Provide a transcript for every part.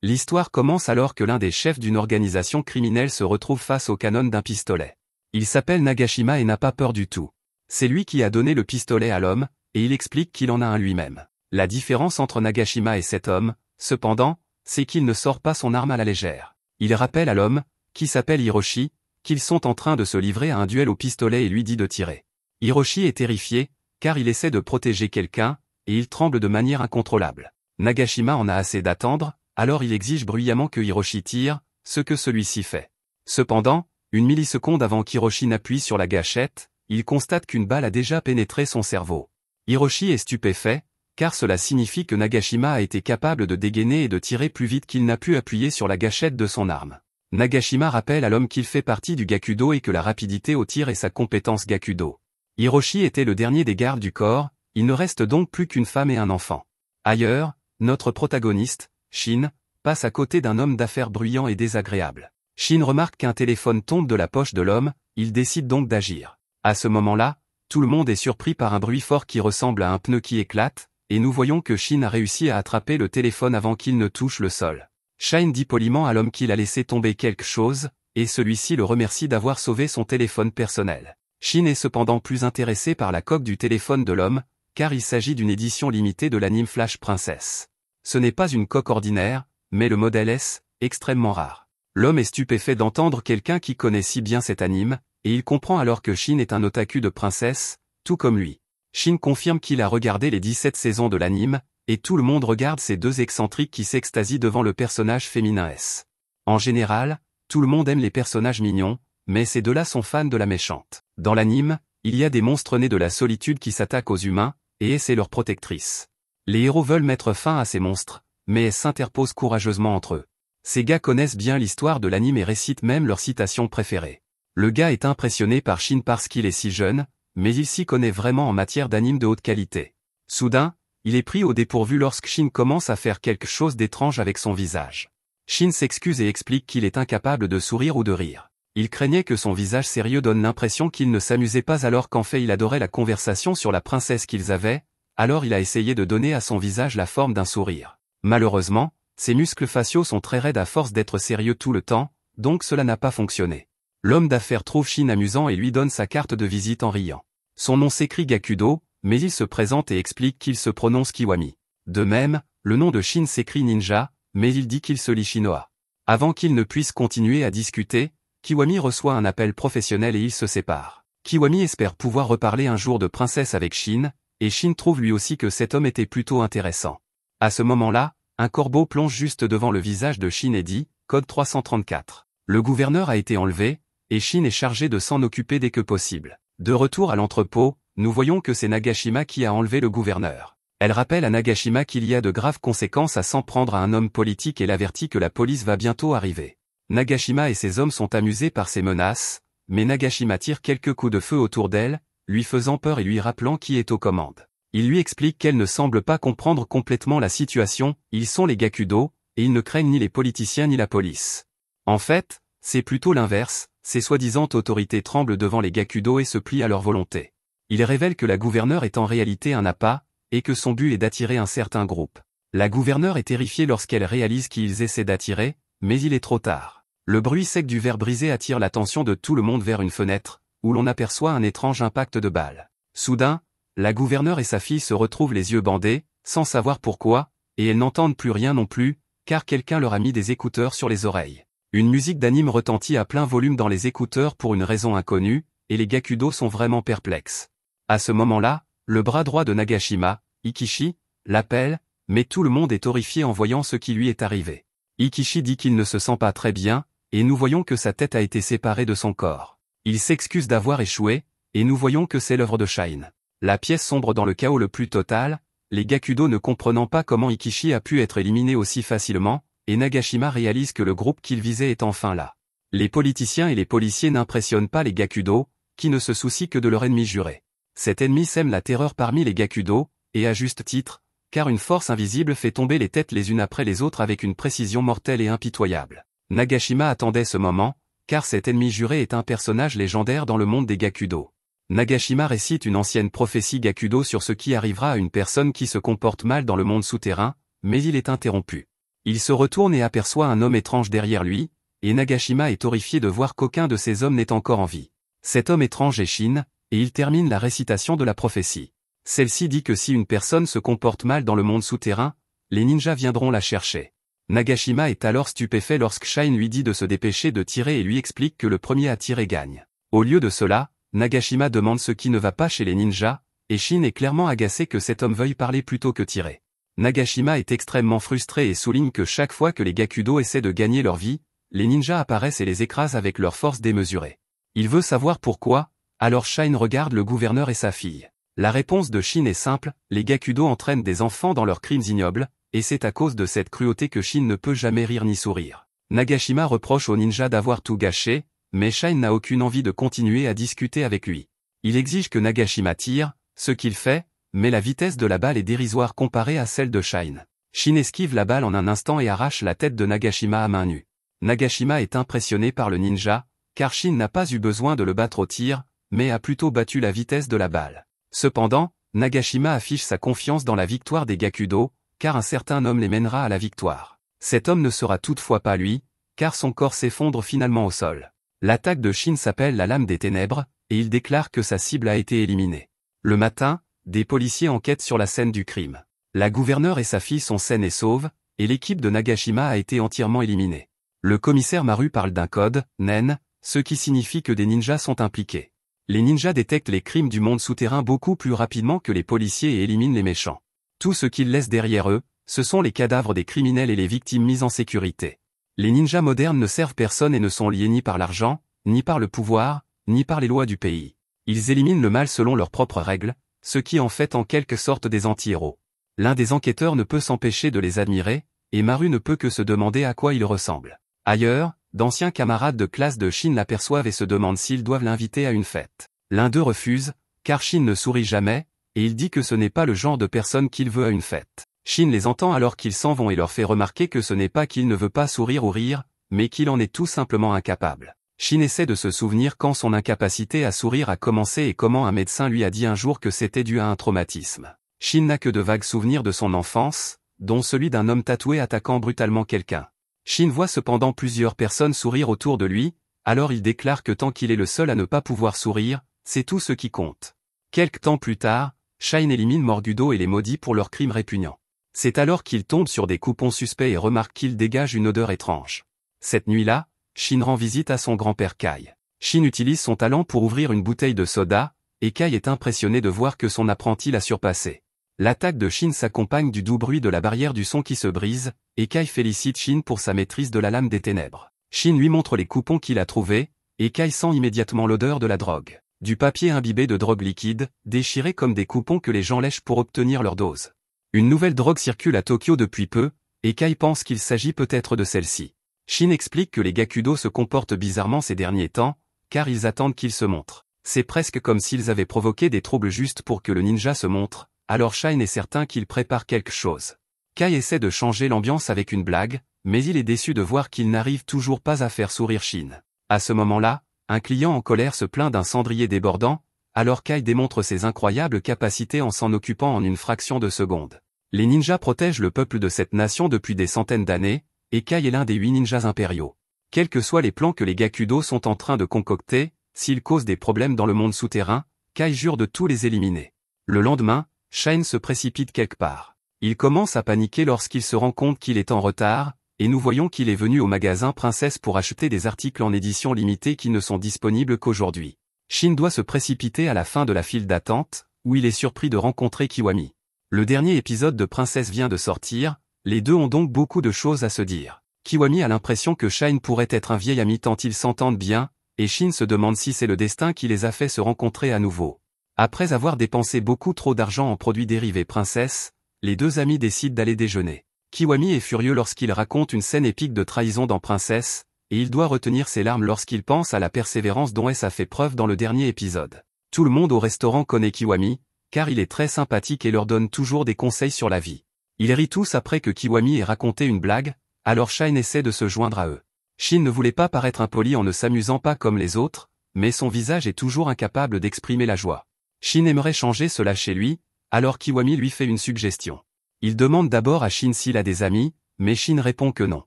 L'histoire commence alors que l'un des chefs d'une organisation criminelle se retrouve face au canon d'un pistolet. Il s'appelle Nagashima et n'a pas peur du tout. C'est lui qui a donné le pistolet à l'homme, et il explique qu'il en a un lui-même. La différence entre Nagashima et cet homme, cependant, c'est qu'il ne sort pas son arme à la légère. Il rappelle à l'homme, qui s'appelle Hiroshi, qu'ils sont en train de se livrer à un duel au pistolet et lui dit de tirer. Hiroshi est terrifié, car il essaie de protéger quelqu'un, et il tremble de manière incontrôlable. Nagashima en a assez d'attendre, alors il exige bruyamment que Hiroshi tire, ce que celui-ci fait. Cependant, une milliseconde avant qu'Hiroshi n'appuie sur la gâchette, il constate qu'une balle a déjà pénétré son cerveau. Hiroshi est stupéfait, car cela signifie que Nagashima a été capable de dégainer et de tirer plus vite qu'il n'a pu appuyer sur la gâchette de son arme. Nagashima rappelle à l'homme qu'il fait partie du Gakudo et que la rapidité au tir est sa compétence Gakudo. Hiroshi était le dernier des gardes du corps, il ne reste donc plus qu'une femme et un enfant. Ailleurs, notre protagoniste, Shin, passe à côté d'un homme d'affaires bruyant et désagréable. Shin remarque qu'un téléphone tombe de la poche de l'homme, il décide donc d'agir. À ce moment-là, tout le monde est surpris par un bruit fort qui ressemble à un pneu qui éclate, et nous voyons que Shin a réussi à attraper le téléphone avant qu'il ne touche le sol. Shin dit poliment à l'homme qu'il a laissé tomber quelque chose, et celui-ci le remercie d'avoir sauvé son téléphone personnel. Shin est cependant plus intéressé par la coque du téléphone de l'homme, car il s'agit d'une édition limitée de l'anime Flash Princess. Ce n'est pas une coque ordinaire, mais le modèle S, extrêmement rare. L'homme est stupéfait d'entendre quelqu'un qui connaît si bien cet anime, et il comprend alors que Shin est un otaku de princesse, tout comme lui. Shin confirme qu'il a regardé les 17 saisons de l'anime, et tout le monde regarde ces deux excentriques qui s'extasient devant le personnage féminin S. En général, tout le monde aime les personnages mignons, mais ces deux-là sont fans de la méchante. Dans l'anime, il y a des monstres nés de la solitude qui s'attaquent aux humains, et S est leur protectrice. Les héros veulent mettre fin à ces monstres, mais S s'interpose courageusement entre eux. Ces gars connaissent bien l'histoire de l'anime et récitent même leur citation préférée. Le gars est impressionné par Shin parce qu'il est si jeune, mais il s'y connaît vraiment en matière d'anime de haute qualité. Soudain, il est pris au dépourvu lorsque Shin commence à faire quelque chose d'étrange avec son visage. Shin s'excuse et explique qu'il est incapable de sourire ou de rire. Il craignait que son visage sérieux donne l'impression qu'il ne s'amusait pas alors qu'en fait il adorait la conversation sur la princesse qu'ils avaient, alors il a essayé de donner à son visage la forme d'un sourire. Malheureusement, ses muscles faciaux sont très raides à force d'être sérieux tout le temps, donc cela n'a pas fonctionné. L'homme d'affaires trouve Shin amusant et lui donne sa carte de visite en riant. Son nom s'écrit Gakudo, mais il se présente et explique qu'il se prononce Kiwami. De même, le nom de Shin s'écrit Ninja, mais il dit qu'il se lit Shinoa. Avant qu'il ne puisse continuer à discuter, Kiwami reçoit un appel professionnel et ils se séparent. Kiwami espère pouvoir reparler un jour de princesse avec Shin, et Shin trouve lui aussi que cet homme était plutôt intéressant. À ce moment-là, un corbeau plonge juste devant le visage de Shin et dit « Code 334 ». Le gouverneur a été enlevé, et Shin est chargé de s'en occuper dès que possible. De retour à l'entrepôt, nous voyons que c'est Nagashima qui a enlevé le gouverneur. Elle rappelle à Nagashima qu'il y a de graves conséquences à s'en prendre à un homme politique et l'avertit que la police va bientôt arriver. Nagashima et ses hommes sont amusés par ces menaces, mais Nagashima tire quelques coups de feu autour d'elle, lui faisant peur et lui rappelant qui est aux commandes. Il lui explique qu'elle ne semble pas comprendre complètement la situation, ils sont les Gakudo, et ils ne craignent ni les politiciens ni la police. En fait, c'est plutôt l'inverse, ces soi-disant autorités tremblent devant les Gakudo et se plient à leur volonté. Il révèle que la gouverneure est en réalité un appât, et que son but est d'attirer un certain groupe. La gouverneure est terrifiée lorsqu'elle réalise qu'ils essaient d'attirer, mais il est trop tard. Le bruit sec du verre brisé attire l'attention de tout le monde vers une fenêtre, où l'on aperçoit un étrange impact de balle. Soudain, la gouverneure et sa fille se retrouvent les yeux bandés, sans savoir pourquoi, et elles n'entendent plus rien non plus, car quelqu'un leur a mis des écouteurs sur les oreilles. Une musique d'anime retentit à plein volume dans les écouteurs pour une raison inconnue, et les Gakudo sont vraiment perplexes. À ce moment-là, le bras droit de Nagashima, Ikishi, l'appelle, mais tout le monde est horrifié en voyant ce qui lui est arrivé. Ikishi dit qu'il ne se sent pas très bien, et nous voyons que sa tête a été séparée de son corps. Il s'excuse d'avoir échoué, et nous voyons que c'est l'œuvre de Shine. La pièce sombre dans le chaos le plus total, les Gakudo ne comprenant pas comment Ikishi a pu être éliminé aussi facilement, et Nagashima réalise que le groupe qu'il visait est enfin là. Les politiciens et les policiers n'impressionnent pas les Gakudo, qui ne se soucient que de leur ennemi juré. Cet ennemi sème la terreur parmi les Gakudo, et à juste titre, car une force invisible fait tomber les têtes les unes après les autres avec une précision mortelle et impitoyable. Nagashima attendait ce moment, car cet ennemi juré est un personnage légendaire dans le monde des Gakudo. Nagashima récite une ancienne prophétie Gakudo sur ce qui arrivera à une personne qui se comporte mal dans le monde souterrain, mais il est interrompu. Il se retourne et aperçoit un homme étrange derrière lui, et Nagashima est horrifié de voir qu'aucun de ces hommes n'est encore en vie. Cet homme étrange est Shin, et il termine la récitation de la prophétie. Celle-ci dit que si une personne se comporte mal dans le monde souterrain, les ninjas viendront la chercher. Nagashima est alors stupéfait lorsque Shin lui dit de se dépêcher de tirer et lui explique que le premier à tirer gagne. Au lieu de cela, Nagashima demande ce qui ne va pas chez les ninjas, et Shin est clairement agacé que cet homme veuille parler plutôt que tirer. Nagashima est extrêmement frustré et souligne que chaque fois que les Gakudo essaient de gagner leur vie, les ninjas apparaissent et les écrasent avec leur force démesurée. Il veut savoir pourquoi, alors Shin regarde le gouverneur et sa fille. La réponse de Shin est simple, les Gakudo entraînent des enfants dans leurs crimes ignobles, et c'est à cause de cette cruauté que Shin ne peut jamais rire ni sourire. Nagashima reproche aux ninjas d'avoir tout gâché, mais Shin n'a aucune envie de continuer à discuter avec lui. Il exige que Nagashima tire, ce qu'il fait, mais la vitesse de la balle est dérisoire comparée à celle de Shin. Shin esquive la balle en un instant et arrache la tête de Nagashima à main nue. Nagashima est impressionné par le ninja, car Shin n'a pas eu besoin de le battre au tir, mais a plutôt battu la vitesse de la balle. Cependant, Nagashima affiche sa confiance dans la victoire des Gakudo, car un certain homme les mènera à la victoire. Cet homme ne sera toutefois pas lui, car son corps s'effondre finalement au sol. L'attaque de Shin s'appelle la lame des ténèbres, et il déclare que sa cible a été éliminée. Le matin, des policiers enquêtent sur la scène du crime. La gouverneure et sa fille sont saines et sauves, et l'équipe de Nagashima a été entièrement éliminée. Le commissaire Maru parle d'un code, NEN, ce qui signifie que des ninjas sont impliqués. Les ninjas détectent les crimes du monde souterrain beaucoup plus rapidement que les policiers et éliminent les méchants. Tout ce qu'ils laissent derrière eux, ce sont les cadavres des criminels et les victimes mises en sécurité. Les ninjas modernes ne servent personne et ne sont liés ni par l'argent, ni par le pouvoir, ni par les lois du pays. Ils éliminent le mal selon leurs propres règles, ce qui en fait en quelque sorte des anti-héros. L'un des enquêteurs ne peut s'empêcher de les admirer, et Maru ne peut que se demander à quoi ils ressemblent. Ailleurs, d'anciens camarades de classe de Shin l'aperçoivent et se demandent s'ils doivent l'inviter à une fête. L'un d'eux refuse, car Shin ne sourit jamais, et il dit que ce n'est pas le genre de personne qu'il veut à une fête. Shin les entend alors qu'ils s'en vont et leur fait remarquer que ce n'est pas qu'il ne veut pas sourire ou rire, mais qu'il en est tout simplement incapable. Shin essaie de se souvenir quand son incapacité à sourire a commencé et comment un médecin lui a dit un jour que c'était dû à un traumatisme. Shin n'a que de vagues souvenirs de son enfance, dont celui d'un homme tatoué attaquant brutalement quelqu'un. Shin voit cependant plusieurs personnes sourire autour de lui, alors il déclare que tant qu'il est le seul à ne pas pouvoir sourire, c'est tout ce qui compte. Quelque temps plus tard, Shin élimine Morgudo et les maudits pour leurs crimes répugnants. C'est alors qu'il tombe sur des coupons suspects et remarque qu'ils dégagent une odeur étrange. Cette nuit-là, Shin rend visite à son grand-père Kai. Shin utilise son talent pour ouvrir une bouteille de soda, et Kai est impressionné de voir que son apprenti l'a surpassé. L'attaque de Shin s'accompagne du doux bruit de la barrière du son qui se brise, et Kai félicite Shin pour sa maîtrise de la lame des ténèbres. Shin lui montre les coupons qu'il a trouvés, et Kai sent immédiatement l'odeur de la drogue. Du papier imbibé de drogue liquide, déchiré comme des coupons que les gens lèchent pour obtenir leur dose. Une nouvelle drogue circule à Tokyo depuis peu, et Kai pense qu'il s'agit peut-être de celle-ci. Shin explique que les Gakudo se comportent bizarrement ces derniers temps, car ils attendent qu'ils se montrent. C'est presque comme s'ils avaient provoqué des troubles juste pour que le ninja se montre, alors Shin est certain qu'il prépare quelque chose. Kai essaie de changer l'ambiance avec une blague, mais il est déçu de voir qu'il n'arrive toujours pas à faire sourire Shin. À ce moment-là, un client en colère se plaint d'un cendrier débordant, alors Kai démontre ses incroyables capacités en s'en occupant en une fraction de seconde. Les ninjas protègent le peuple de cette nation depuis des centaines d'années, et Kai est l'un des 8 ninjas impériaux. Quels que soient les plans que les Gakudo sont en train de concocter, s'ils causent des problèmes dans le monde souterrain, Kai jure de tous les éliminer. Le lendemain, Shin se précipite quelque part. Il commence à paniquer lorsqu'il se rend compte qu'il est en retard, et nous voyons qu'il est venu au magasin Princesse pour acheter des articles en édition limitée qui ne sont disponibles qu'aujourd'hui. Shin doit se précipiter à la fin de la file d'attente, où il est surpris de rencontrer Kiwami. Le dernier épisode de Princesse vient de sortir, les deux ont donc beaucoup de choses à se dire. Kiwami a l'impression que Shin pourrait être un vieil ami tant ils s'entendent bien, et Shin se demande si c'est le destin qui les a fait se rencontrer à nouveau. Après avoir dépensé beaucoup trop d'argent en produits dérivés Princesse, les deux amis décident d'aller déjeuner. Kiwami est furieux lorsqu'il raconte une scène épique de trahison dans Princesse, et il doit retenir ses larmes lorsqu'il pense à la persévérance dont S a fait preuve dans le dernier épisode. Tout le monde au restaurant connaît Kiwami, car il est très sympathique et leur donne toujours des conseils sur la vie. Ils rient tous après que Kiwami ait raconté une blague, alors Shin essaie de se joindre à eux. Shin ne voulait pas paraître impoli en ne s'amusant pas comme les autres, mais son visage est toujours incapable d'exprimer la joie. Shin aimerait changer cela chez lui, alors Kiwami lui fait une suggestion. Il demande d'abord à Shin s'il a des amis, mais Shin répond que non.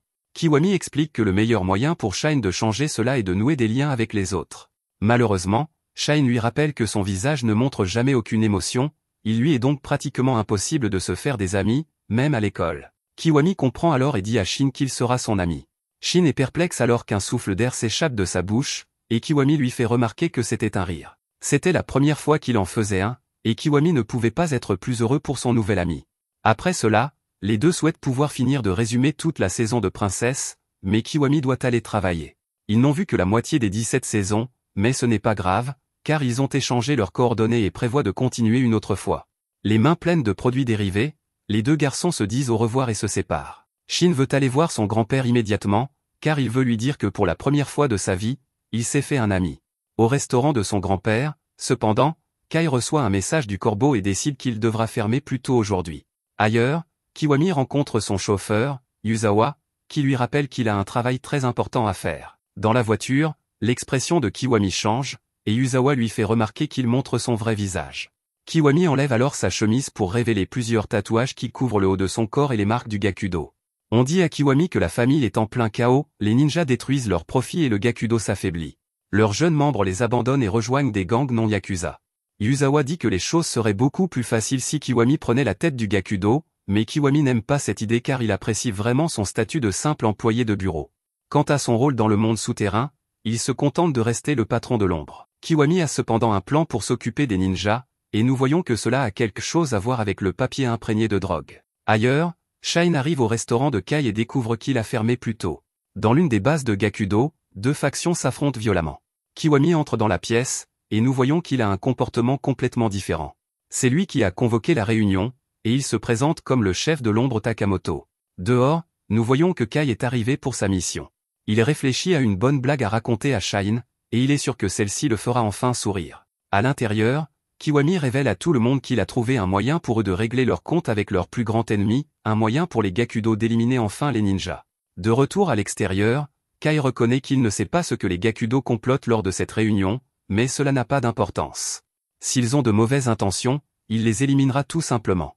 Kiwami explique que le meilleur moyen pour Shine de changer cela est de nouer des liens avec les autres. Malheureusement, Shine lui rappelle que son visage ne montre jamais aucune émotion, il lui est donc pratiquement impossible de se faire des amis, même à l'école. Kiwami comprend alors et dit à Shin qu'il sera son ami. Shin est perplexe alors qu'un souffle d'air s'échappe de sa bouche, et Kiwami lui fait remarquer que c'était un rire. C'était la première fois qu'il en faisait un, et Kiwami ne pouvait pas être plus heureux pour son nouvel ami. Après cela, les deux souhaitent pouvoir finir de résumer toute la saison de Princesse, mais Kiwami doit aller travailler. Ils n'ont vu que la moitié des 17 saisons, mais ce n'est pas grave, car ils ont échangé leurs coordonnées et prévoient de continuer une autre fois. Les mains pleines de produits dérivés, les deux garçons se disent au revoir et se séparent. Shin veut aller voir son grand-père immédiatement, car il veut lui dire que pour la première fois de sa vie, il s'est fait un ami. Au restaurant de son grand-père, cependant, Kai reçoit un message du corbeau et décide qu'il devra fermer plus tôt aujourd'hui. Ailleurs, Kiwami rencontre son chauffeur, Yuzawa, qui lui rappelle qu'il a un travail très important à faire. Dans la voiture, l'expression de Kiwami change, et Yuzawa lui fait remarquer qu'il montre son vrai visage. Kiwami enlève alors sa chemise pour révéler plusieurs tatouages qui couvrent le haut de son corps et les marques du Gakudo. On dit à Kiwami que la famille est en plein chaos, les ninjas détruisent leurs profits et le Gakudo s'affaiblit. Leurs jeunes membres les abandonnent et rejoignent des gangs non yakuza. Yuzawa dit que les choses seraient beaucoup plus faciles si Kiwami prenait la tête du Gakudo, mais Kiwami n'aime pas cette idée car il apprécie vraiment son statut de simple employé de bureau. Quant à son rôle dans le monde souterrain, il se contente de rester le patron de l'ombre. Kiwami a cependant un plan pour s'occuper des ninjas, et nous voyons que cela a quelque chose à voir avec le papier imprégné de drogue. Ailleurs, Shine arrive au restaurant de Kai et découvre qu'il a fermé plus tôt. Dans l'une des bases de Gakudo, deux factions s'affrontent violemment. Kiwami entre dans la pièce, et nous voyons qu'il a un comportement complètement différent. C'est lui qui a convoqué la réunion, et il se présente comme le chef de l'ombre Takamoto. Dehors, nous voyons que Kai est arrivé pour sa mission. Il réfléchit à une bonne blague à raconter à Shine, et il est sûr que celle-ci le fera enfin sourire. À l'intérieur, Kiwami révèle à tout le monde qu'il a trouvé un moyen pour eux de régler leur compte avec leur plus grand ennemi, un moyen pour les Gakudo d'éliminer enfin les ninjas. De retour à l'extérieur, Kai reconnaît qu'il ne sait pas ce que les Gakudo complotent lors de cette réunion, mais cela n'a pas d'importance. S'ils ont de mauvaises intentions, il les éliminera tout simplement.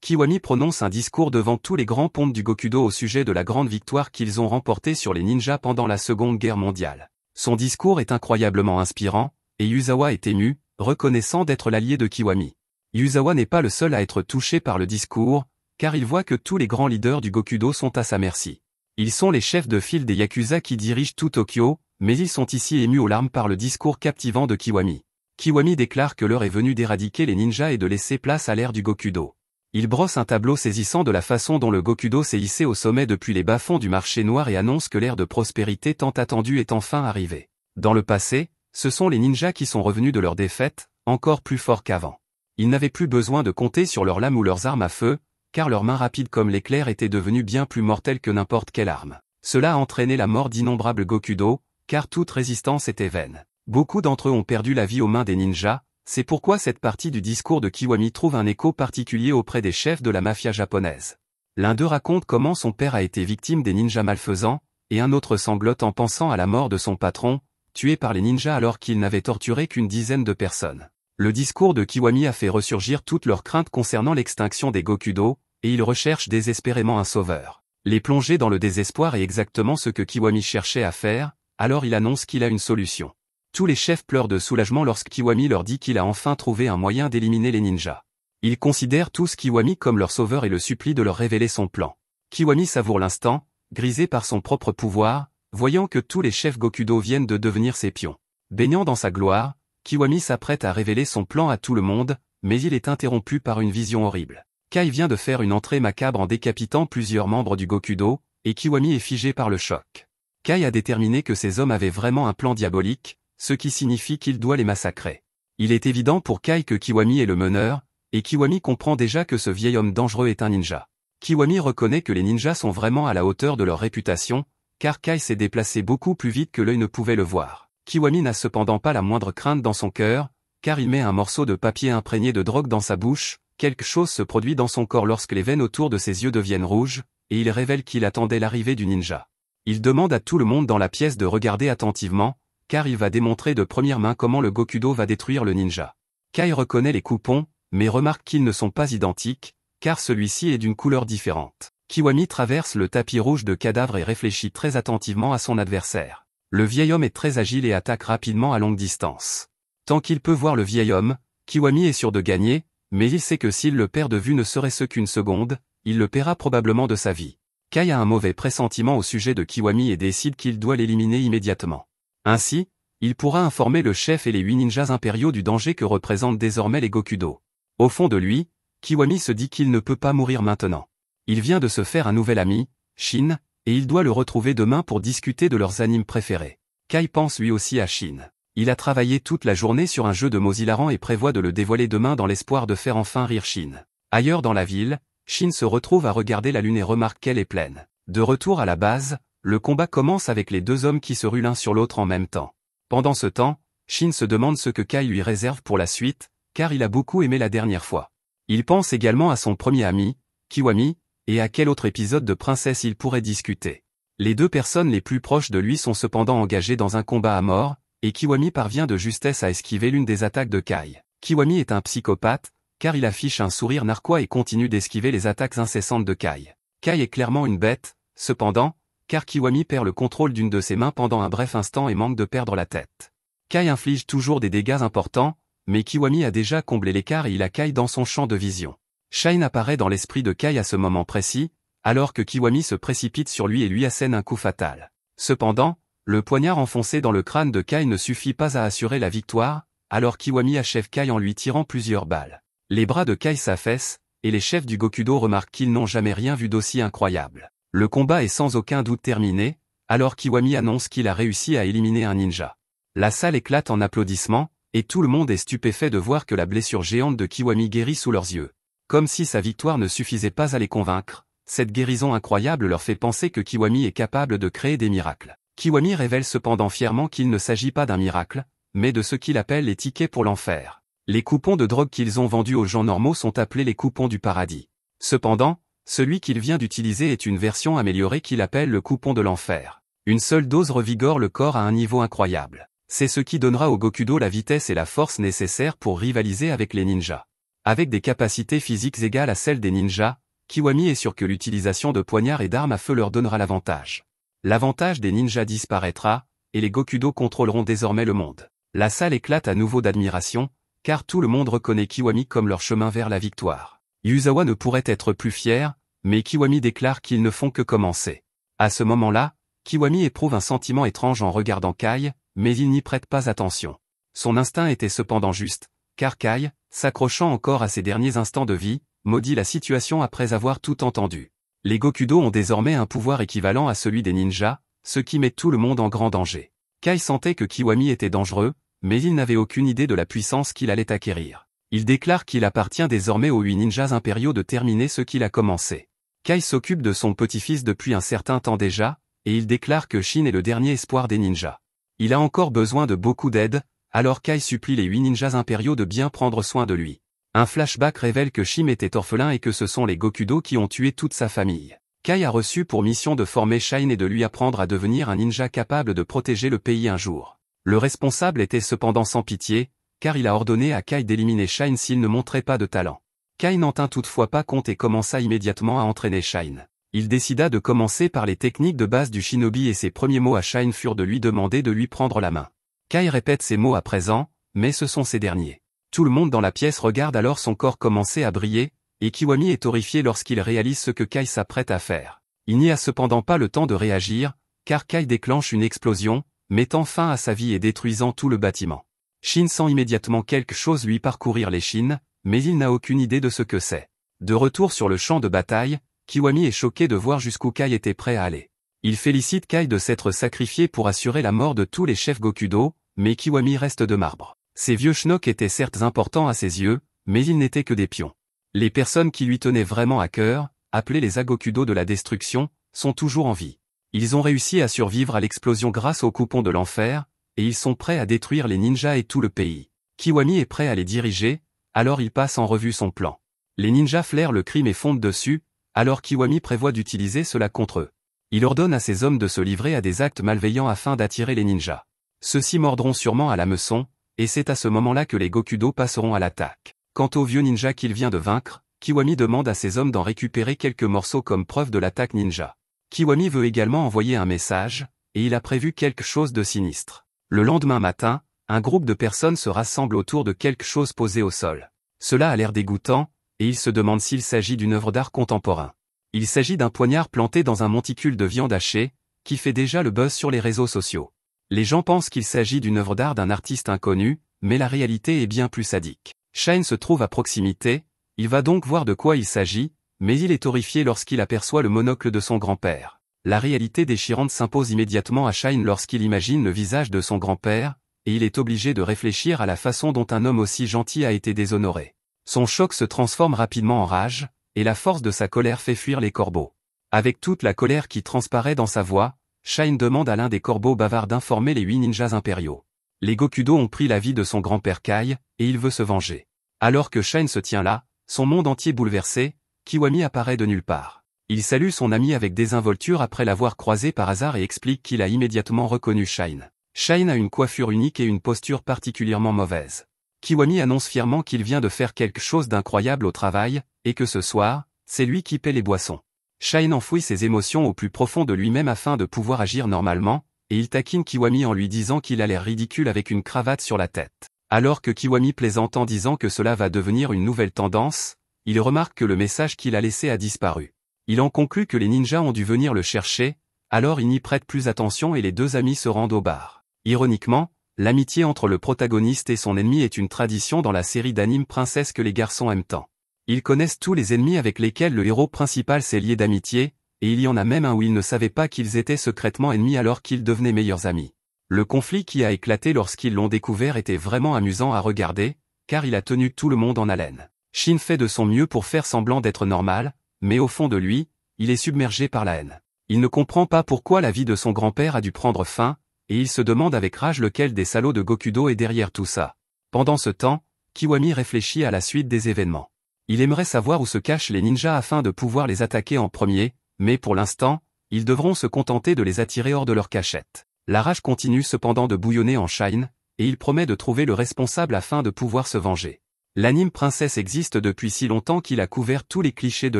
Kiwami prononce un discours devant tous les grands pontes du Gakudo au sujet de la grande victoire qu'ils ont remportée sur les ninjas pendant la Seconde Guerre mondiale. Son discours est incroyablement inspirant, et Yuzawa est ému, reconnaissant d'être l'allié de Kiwami. Yuzawa n'est pas le seul à être touché par le discours, car il voit que tous les grands leaders du Gakudo sont à sa merci. Ils sont les chefs de file des Yakuza qui dirigent tout Tokyo, mais ils sont ici émus aux larmes par le discours captivant de Kiwami. Kiwami déclare que l'heure est venue d'éradiquer les ninjas et de laisser place à l'ère du Gakudo. Il brosse un tableau saisissant de la façon dont le Gakudo s'est hissé au sommet depuis les bas-fonds du marché noir et annonce que l'ère de prospérité tant attendue est enfin arrivée. Dans le passé, ce sont les ninjas qui sont revenus de leur défaite, encore plus forts qu'avant. Ils n'avaient plus besoin de compter sur leurs lames ou leurs armes à feu, car leurs mains rapides comme l'éclair étaient devenues bien plus mortelles que n'importe quelle arme. Cela a entraîné la mort d'innombrables Gakudo, car toute résistance était vaine. Beaucoup d'entre eux ont perdu la vie aux mains des ninjas, c'est pourquoi cette partie du discours de Kiwami trouve un écho particulier auprès des chefs de la mafia japonaise. L'un d'eux raconte comment son père a été victime des ninjas malfaisants, et un autre sanglote en pensant à la mort de son patron, tué par les ninjas alors qu'il n'avait torturé qu'une dizaine de personnes. Le discours de Kiwami a fait ressurgir toutes leurs craintes concernant l'extinction des Gakudo, et ils recherchent désespérément un sauveur. Les plonger dans le désespoir est exactement ce que Kiwami cherchait à faire, alors il annonce qu'il a une solution. Tous les chefs pleurent de soulagement lorsque Kiwami leur dit qu'il a enfin trouvé un moyen d'éliminer les ninjas. Ils considèrent tous Kiwami comme leur sauveur et le supplient de leur révéler son plan. Kiwami savoure l'instant, grisé par son propre pouvoir, voyant que tous les chefs Gakudo viennent de devenir ses pions. Baignant dans sa gloire, Kiwami s'apprête à révéler son plan à tout le monde, mais il est interrompu par une vision horrible. Kai vient de faire une entrée macabre en décapitant plusieurs membres du Gakudo, et Kiwami est figé par le choc. Kai a déterminé que ces hommes avaient vraiment un plan diabolique, ce qui signifie qu'il doit les massacrer. Il est évident pour Kai que Kiwami est le meneur, et Kiwami comprend déjà que ce vieil homme dangereux est un ninja. Kiwami reconnaît que les ninjas sont vraiment à la hauteur de leur réputation, car Kai s'est déplacé beaucoup plus vite que l'œil ne pouvait le voir. Kiwami n'a cependant pas la moindre crainte dans son cœur, car il met un morceau de papier imprégné de drogue dans sa bouche, quelque chose se produit dans son corps lorsque les veines autour de ses yeux deviennent rouges, et il révèle qu'il attendait l'arrivée du ninja. Il demande à tout le monde dans la pièce de regarder attentivement, car il va démontrer de première main comment le Gakudo va détruire le ninja. Kai reconnaît les coupons, mais remarque qu'ils ne sont pas identiques, car celui-ci est d'une couleur différente. Kiwami traverse le tapis rouge de cadavres et réfléchit très attentivement à son adversaire. Le vieil homme est très agile et attaque rapidement à longue distance. Tant qu'il peut voir le vieil homme, Kiwami est sûr de gagner, mais il sait que s'il le perd de vue ne serait-ce qu'une seconde, il le paiera probablement de sa vie. Kai a un mauvais pressentiment au sujet de Kiwami et décide qu'il doit l'éliminer immédiatement. Ainsi, il pourra informer le chef et les 8 ninjas impériaux du danger que représentent désormais les Gokudo. Au fond de lui, Kiwami se dit qu'il ne peut pas mourir maintenant. Il vient de se faire un nouvel ami, Shin, et il doit le retrouver demain pour discuter de leurs animes préférés. Kai pense lui aussi à Shin. Il a travaillé toute la journée sur un jeu de mots hilarant et prévoit de le dévoiler demain dans l'espoir de faire enfin rire Shin. Ailleurs dans la ville, Shin se retrouve à regarder la lune et remarque qu'elle est pleine. De retour à la base, le combat commence avec les deux hommes qui se ruent l'un sur l'autre en même temps. Pendant ce temps, Shin se demande ce que Kai lui réserve pour la suite, car il a beaucoup aimé la dernière fois. Il pense également à son premier ami, Kiwami, et à quel autre épisode de Princesse il pourrait discuter. Les deux personnes les plus proches de lui sont cependant engagées dans un combat à mort, et Kiwami parvient de justesse à esquiver l'une des attaques de Kai. Kiwami est un psychopathe, car il affiche un sourire narquois et continue d'esquiver les attaques incessantes de Kai. Kai est clairement une bête, cependant, car Kiwami perd le contrôle d'une de ses mains pendant un bref instant et manque de perdre la tête. Kai inflige toujours des dégâts importants, mais Kiwami a déjà comblé l'écart et il a Kai dans son champ de vision. Shine apparaît dans l'esprit de Kai à ce moment précis, alors que Kiwami se précipite sur lui et lui assène un coup fatal. Cependant, le poignard enfoncé dans le crâne de Kai ne suffit pas à assurer la victoire, alors Kiwami achève Kai en lui tirant plusieurs balles. Les bras de Kai s'affaissent, et les chefs du Gokudo remarquent qu'ils n'ont jamais rien vu d'aussi incroyable. Le combat est sans aucun doute terminé, alors Kiwami annonce qu'il a réussi à éliminer un ninja. La salle éclate en applaudissements, et tout le monde est stupéfait de voir que la blessure géante de Kiwami guérit sous leurs yeux. Comme si sa victoire ne suffisait pas à les convaincre, cette guérison incroyable leur fait penser que Kiwami est capable de créer des miracles. Kiwami révèle cependant fièrement qu'il ne s'agit pas d'un miracle, mais de ce qu'il appelle les tickets pour l'enfer. Les coupons de drogue qu'ils ont vendus aux gens normaux sont appelés les coupons du paradis. Cependant, celui qu'il vient d'utiliser est une version améliorée qu'il appelle le coupon de l'enfer. Une seule dose revigore le corps à un niveau incroyable. C'est ce qui donnera au Gokudo la vitesse et la force nécessaires pour rivaliser avec les ninjas. Avec des capacités physiques égales à celles des ninjas, Kiwami est sûr que l'utilisation de poignards et d'armes à feu leur donnera l'avantage. L'avantage des ninjas disparaîtra, et les Gokudo contrôleront désormais le monde. La salle éclate à nouveau d'admiration, car tout le monde reconnaît Kiwami comme leur chemin vers la victoire. Yuzawa ne pourrait être plus fier, mais Kiwami déclare qu'ils ne font que commencer. À ce moment-là, Kiwami éprouve un sentiment étrange en regardant Kai, mais il n'y prête pas attention. Son instinct était cependant juste, car Kai, s'accrochant encore à ses derniers instants de vie, maudit la situation après avoir tout entendu. Les Gokudo ont désormais un pouvoir équivalent à celui des ninjas, ce qui met tout le monde en grand danger. Kai sentait que Kiwami était dangereux, mais il n'avait aucune idée de la puissance qu'il allait acquérir. Il déclare qu'il appartient désormais aux 8 ninjas impériaux de terminer ce qu'il a commencé. Kai s'occupe de son petit-fils depuis un certain temps déjà, et il déclare que Shin est le dernier espoir des ninjas. Il a encore besoin de beaucoup d'aide, alors Kai supplie les 8 ninjas impériaux de bien prendre soin de lui. Un flashback révèle que Shin était orphelin et que ce sont les Gokudo qui ont tué toute sa famille. Kai a reçu pour mission de former Shine et de lui apprendre à devenir un ninja capable de protéger le pays un jour. Le responsable était cependant sans pitié, car il a ordonné à Kai d'éliminer Shine s'il ne montrait pas de talent. Kai n'en tint toutefois pas compte et commença immédiatement à entraîner Shine. Il décida de commencer par les techniques de base du shinobi et ses premiers mots à Shine furent de lui demander de lui prendre la main. Kai répète ces mots à présent, mais ce sont ces derniers. Tout le monde dans la pièce regarde alors son corps commencer à briller, et Kiwami est horrifié lorsqu'il réalise ce que Kai s'apprête à faire. Il n'y a cependant pas le temps de réagir, car Kai déclenche une explosion, mettant fin à sa vie et détruisant tout le bâtiment. Shin sent immédiatement quelque chose lui parcourir l'échine, mais il n'a aucune idée de ce que c'est. De retour sur le champ de bataille, Kiwami est choqué de voir jusqu'où Kai était prêt à aller. Il félicite Kai de s'être sacrifié pour assurer la mort de tous les chefs Gokudo, mais Kiwami reste de marbre. Ces vieux schnocks étaient certes importants à ses yeux, mais ils n'étaient que des pions. Les personnes qui lui tenaient vraiment à cœur, appelées les Agokudo de la destruction, sont toujours en vie. Ils ont réussi à survivre à l'explosion grâce au coupon de l'enfer, et ils sont prêts à détruire les ninjas et tout le pays. Kiwami est prêt à les diriger, alors il passe en revue son plan. Les ninjas flairent le crime et fondent dessus, alors Kiwami prévoit d'utiliser cela contre eux. Il ordonne à ses hommes de se livrer à des actes malveillants afin d'attirer les ninjas. Ceux-ci mordront sûrement à l'hameçon, et c'est à ce moment-là que les Gokudo passeront à l'attaque. Quant au vieux ninja qu'il vient de vaincre, Kiwami demande à ses hommes d'en récupérer quelques morceaux comme preuve de l'attaque ninja. Kiwami veut également envoyer un message, et il a prévu quelque chose de sinistre. Le lendemain matin, un groupe de personnes se rassemble autour de quelque chose posé au sol. Cela a l'air dégoûtant, et il se demande s'il s'agit d'une œuvre d'art contemporain. Il s'agit d'un poignard planté dans un monticule de viande hachée, qui fait déjà le buzz sur les réseaux sociaux. Les gens pensent qu'il s'agit d'une œuvre d'art d'un artiste inconnu, mais la réalité est bien plus sadique. Shine se trouve à proximité, il va donc voir de quoi il s'agit, mais il est horrifié lorsqu'il aperçoit le monocle de son grand-père. La réalité déchirante s'impose immédiatement à Shine lorsqu'il imagine le visage de son grand-père, et il est obligé de réfléchir à la façon dont un homme aussi gentil a été déshonoré. Son choc se transforme rapidement en rage, et la force de sa colère fait fuir les corbeaux. Avec toute la colère qui transparaît dans sa voix, Shine demande à l'un des corbeaux bavards d'informer les 8 ninjas impériaux. Les Gokudo ont pris la vie de son grand-père Kai, et il veut se venger. Alors que Shine se tient là, son monde entier bouleversé, Kiwami apparaît de nulle part. Il salue son ami avec désinvolture après l'avoir croisé par hasard et explique qu'il a immédiatement reconnu Shine. Shine a une coiffure unique et une posture particulièrement mauvaise. Kiwami annonce fièrement qu'il vient de faire quelque chose d'incroyable au travail, et que ce soir, c'est lui qui paie les boissons. Shine enfouit ses émotions au plus profond de lui-même afin de pouvoir agir normalement, et il taquine Kiwami en lui disant qu'il a l'air ridicule avec une cravate sur la tête. Alors que Kiwami plaisante en disant que cela va devenir une nouvelle tendance, il remarque que le message qu'il a laissé a disparu. Il en conclut que les ninjas ont dû venir le chercher, alors il n'y prête plus attention et les deux amis se rendent au bar. Ironiquement, l'amitié entre le protagoniste et son ennemi est une tradition dans la série d'animes Princesse que les garçons aiment tant. Ils connaissent tous les ennemis avec lesquels le héros principal s'est lié d'amitié, et il y en a même un où ils ne savaient pas qu'ils étaient secrètement ennemis alors qu'ils devenaient meilleurs amis. Le conflit qui a éclaté lorsqu'ils l'ont découvert était vraiment amusant à regarder, car il a tenu tout le monde en haleine. Shin fait de son mieux pour faire semblant d'être normal, mais au fond de lui, il est submergé par la haine. Il ne comprend pas pourquoi la vie de son grand-père a dû prendre fin, et il se demande avec rage lequel des salauds de Gokudo est derrière tout ça. Pendant ce temps, Kiwami réfléchit à la suite des événements. Il aimerait savoir où se cachent les ninjas afin de pouvoir les attaquer en premier, mais pour l'instant, ils devront se contenter de les attirer hors de leur cachette. La rage continue cependant de bouillonner en Shine, et il promet de trouver le responsable afin de pouvoir se venger. L'anime Princesse existe depuis si longtemps qu'il a couvert tous les clichés de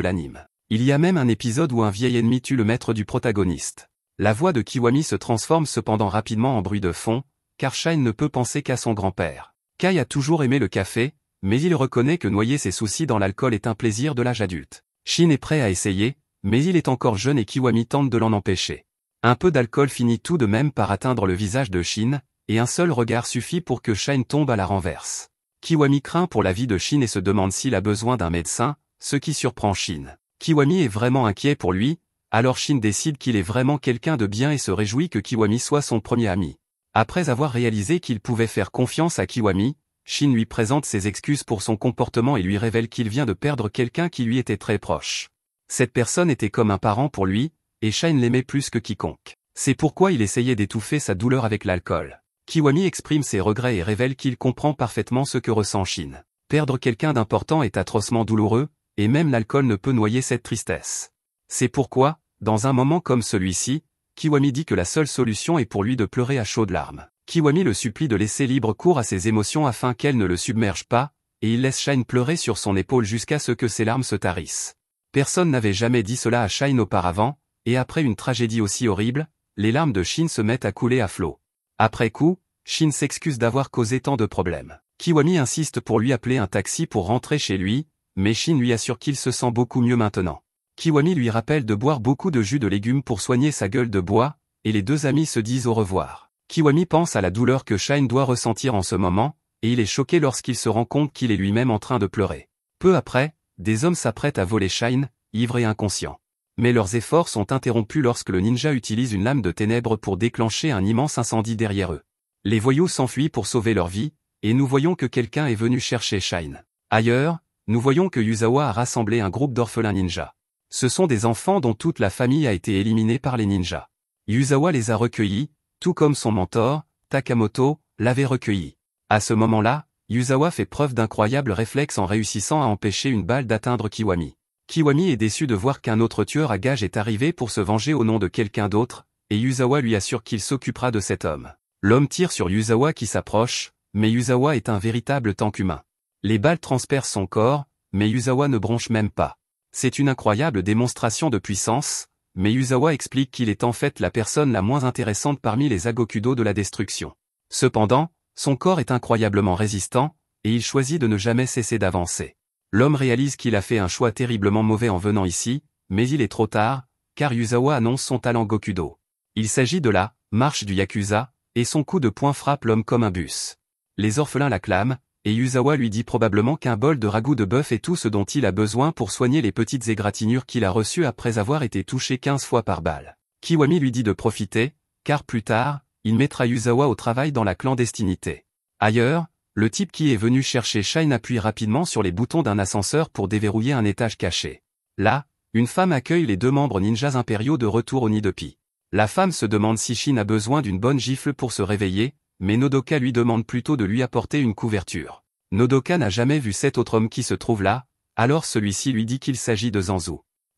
l'anime. Il y a même un épisode où un vieil ennemi tue le maître du protagoniste. La voix de Kiwami se transforme cependant rapidement en bruit de fond, car Shine ne peut penser qu'à son grand-père. Kai a toujours aimé le café, mais il reconnaît que noyer ses soucis dans l'alcool est un plaisir de l'âge adulte. Shin est prêt à essayer, mais il est encore jeune et Kiwami tente de l'en empêcher. Un peu d'alcool finit tout de même par atteindre le visage de Shin, et un seul regard suffit pour que Shine tombe à la renverse. Kiwami craint pour la vie de Shin et se demande s'il a besoin d'un médecin, ce qui surprend Shin. Kiwami est vraiment inquiet pour lui, alors Shin décide qu'il est vraiment quelqu'un de bien et se réjouit que Kiwami soit son premier ami. Après avoir réalisé qu'il pouvait faire confiance à Kiwami, Shin lui présente ses excuses pour son comportement et lui révèle qu'il vient de perdre quelqu'un qui lui était très proche. Cette personne était comme un parent pour lui, et Shine l'aimait plus que quiconque. C'est pourquoi il essayait d'étouffer sa douleur avec l'alcool. Kiwami exprime ses regrets et révèle qu'il comprend parfaitement ce que ressent Shin. Perdre quelqu'un d'important est atrocement douloureux, et même l'alcool ne peut noyer cette tristesse. C'est pourquoi, dans un moment comme celui-ci, Kiwami dit que la seule solution est pour lui de pleurer à chaudes larmes. Kiwami le supplie de laisser libre cours à ses émotions afin qu'elles ne le submergent pas, et il laisse Shine pleurer sur son épaule jusqu'à ce que ses larmes se tarissent. Personne n'avait jamais dit cela à Shine auparavant, et après une tragédie aussi horrible, les larmes de Shin se mettent à couler à flot. Après coup, Shin s'excuse d'avoir causé tant de problèmes. Kiwami insiste pour lui appeler un taxi pour rentrer chez lui, mais Shin lui assure qu'il se sent beaucoup mieux maintenant. Kiwami lui rappelle de boire beaucoup de jus de légumes pour soigner sa gueule de bois, et les deux amis se disent au revoir. Kiwami pense à la douleur que Shine doit ressentir en ce moment, et il est choqué lorsqu'il se rend compte qu'il est lui-même en train de pleurer. Peu après, des hommes s'apprêtent à voler Shine, ivre et inconscient. Mais leurs efforts sont interrompus lorsque le ninja utilise une lame de ténèbres pour déclencher un immense incendie derrière eux. Les voyous s'enfuient pour sauver leur vie, et nous voyons que quelqu'un est venu chercher Shine. Ailleurs, nous voyons que Yuzawa a rassemblé un groupe d'orphelins ninjas. Ce sont des enfants dont toute la famille a été éliminée par les ninjas. Yuzawa les a recueillis, tout comme son mentor, Takamoto, l'avait recueilli. À ce moment-là, Yuzawa fait preuve d'incroyables réflexes en réussissant à empêcher une balle d'atteindre Kiwami. Kiwami est déçu de voir qu'un autre tueur à gages est arrivé pour se venger au nom de quelqu'un d'autre, et Yuzawa lui assure qu'il s'occupera de cet homme. L'homme tire sur Yuzawa qui s'approche, mais Yuzawa est un véritable tank humain. Les balles transpercent son corps, mais Yuzawa ne bronche même pas. C'est une incroyable démonstration de puissance, mais Yuzawa explique qu'il est en fait la personne la moins intéressante parmi les Agokudo de la destruction. Cependant, son corps est incroyablement résistant, et il choisit de ne jamais cesser d'avancer. L'homme réalise qu'il a fait un choix terriblement mauvais en venant ici, mais il est trop tard, car Yuzawa annonce son talent Gokudo. Il s'agit de la marche du Yakuza, et son coup de poing frappe l'homme comme un bus. Les orphelins l'acclament, et Yuzawa lui dit probablement qu'un bol de ragoût de bœuf est tout ce dont il a besoin pour soigner les petites égratignures qu'il a reçues après avoir été touché 15 fois par balle. Kiwami lui dit de profiter, car plus tard, il mettra Yuzawa au travail dans la clandestinité. Ailleurs, le type qui est venu chercher Shine appuie rapidement sur les boutons d'un ascenseur pour déverrouiller un étage caché. Là, une femme accueille les deux membres ninjas impériaux de retour au nid de Pi. La femme se demande si Shin a besoin d'une bonne gifle pour se réveiller, mais Nodoka lui demande plutôt de lui apporter une couverture. Nodoka n'a jamais vu cet autre homme qui se trouve là, alors celui-ci lui dit qu'il s'agit de Zanzu.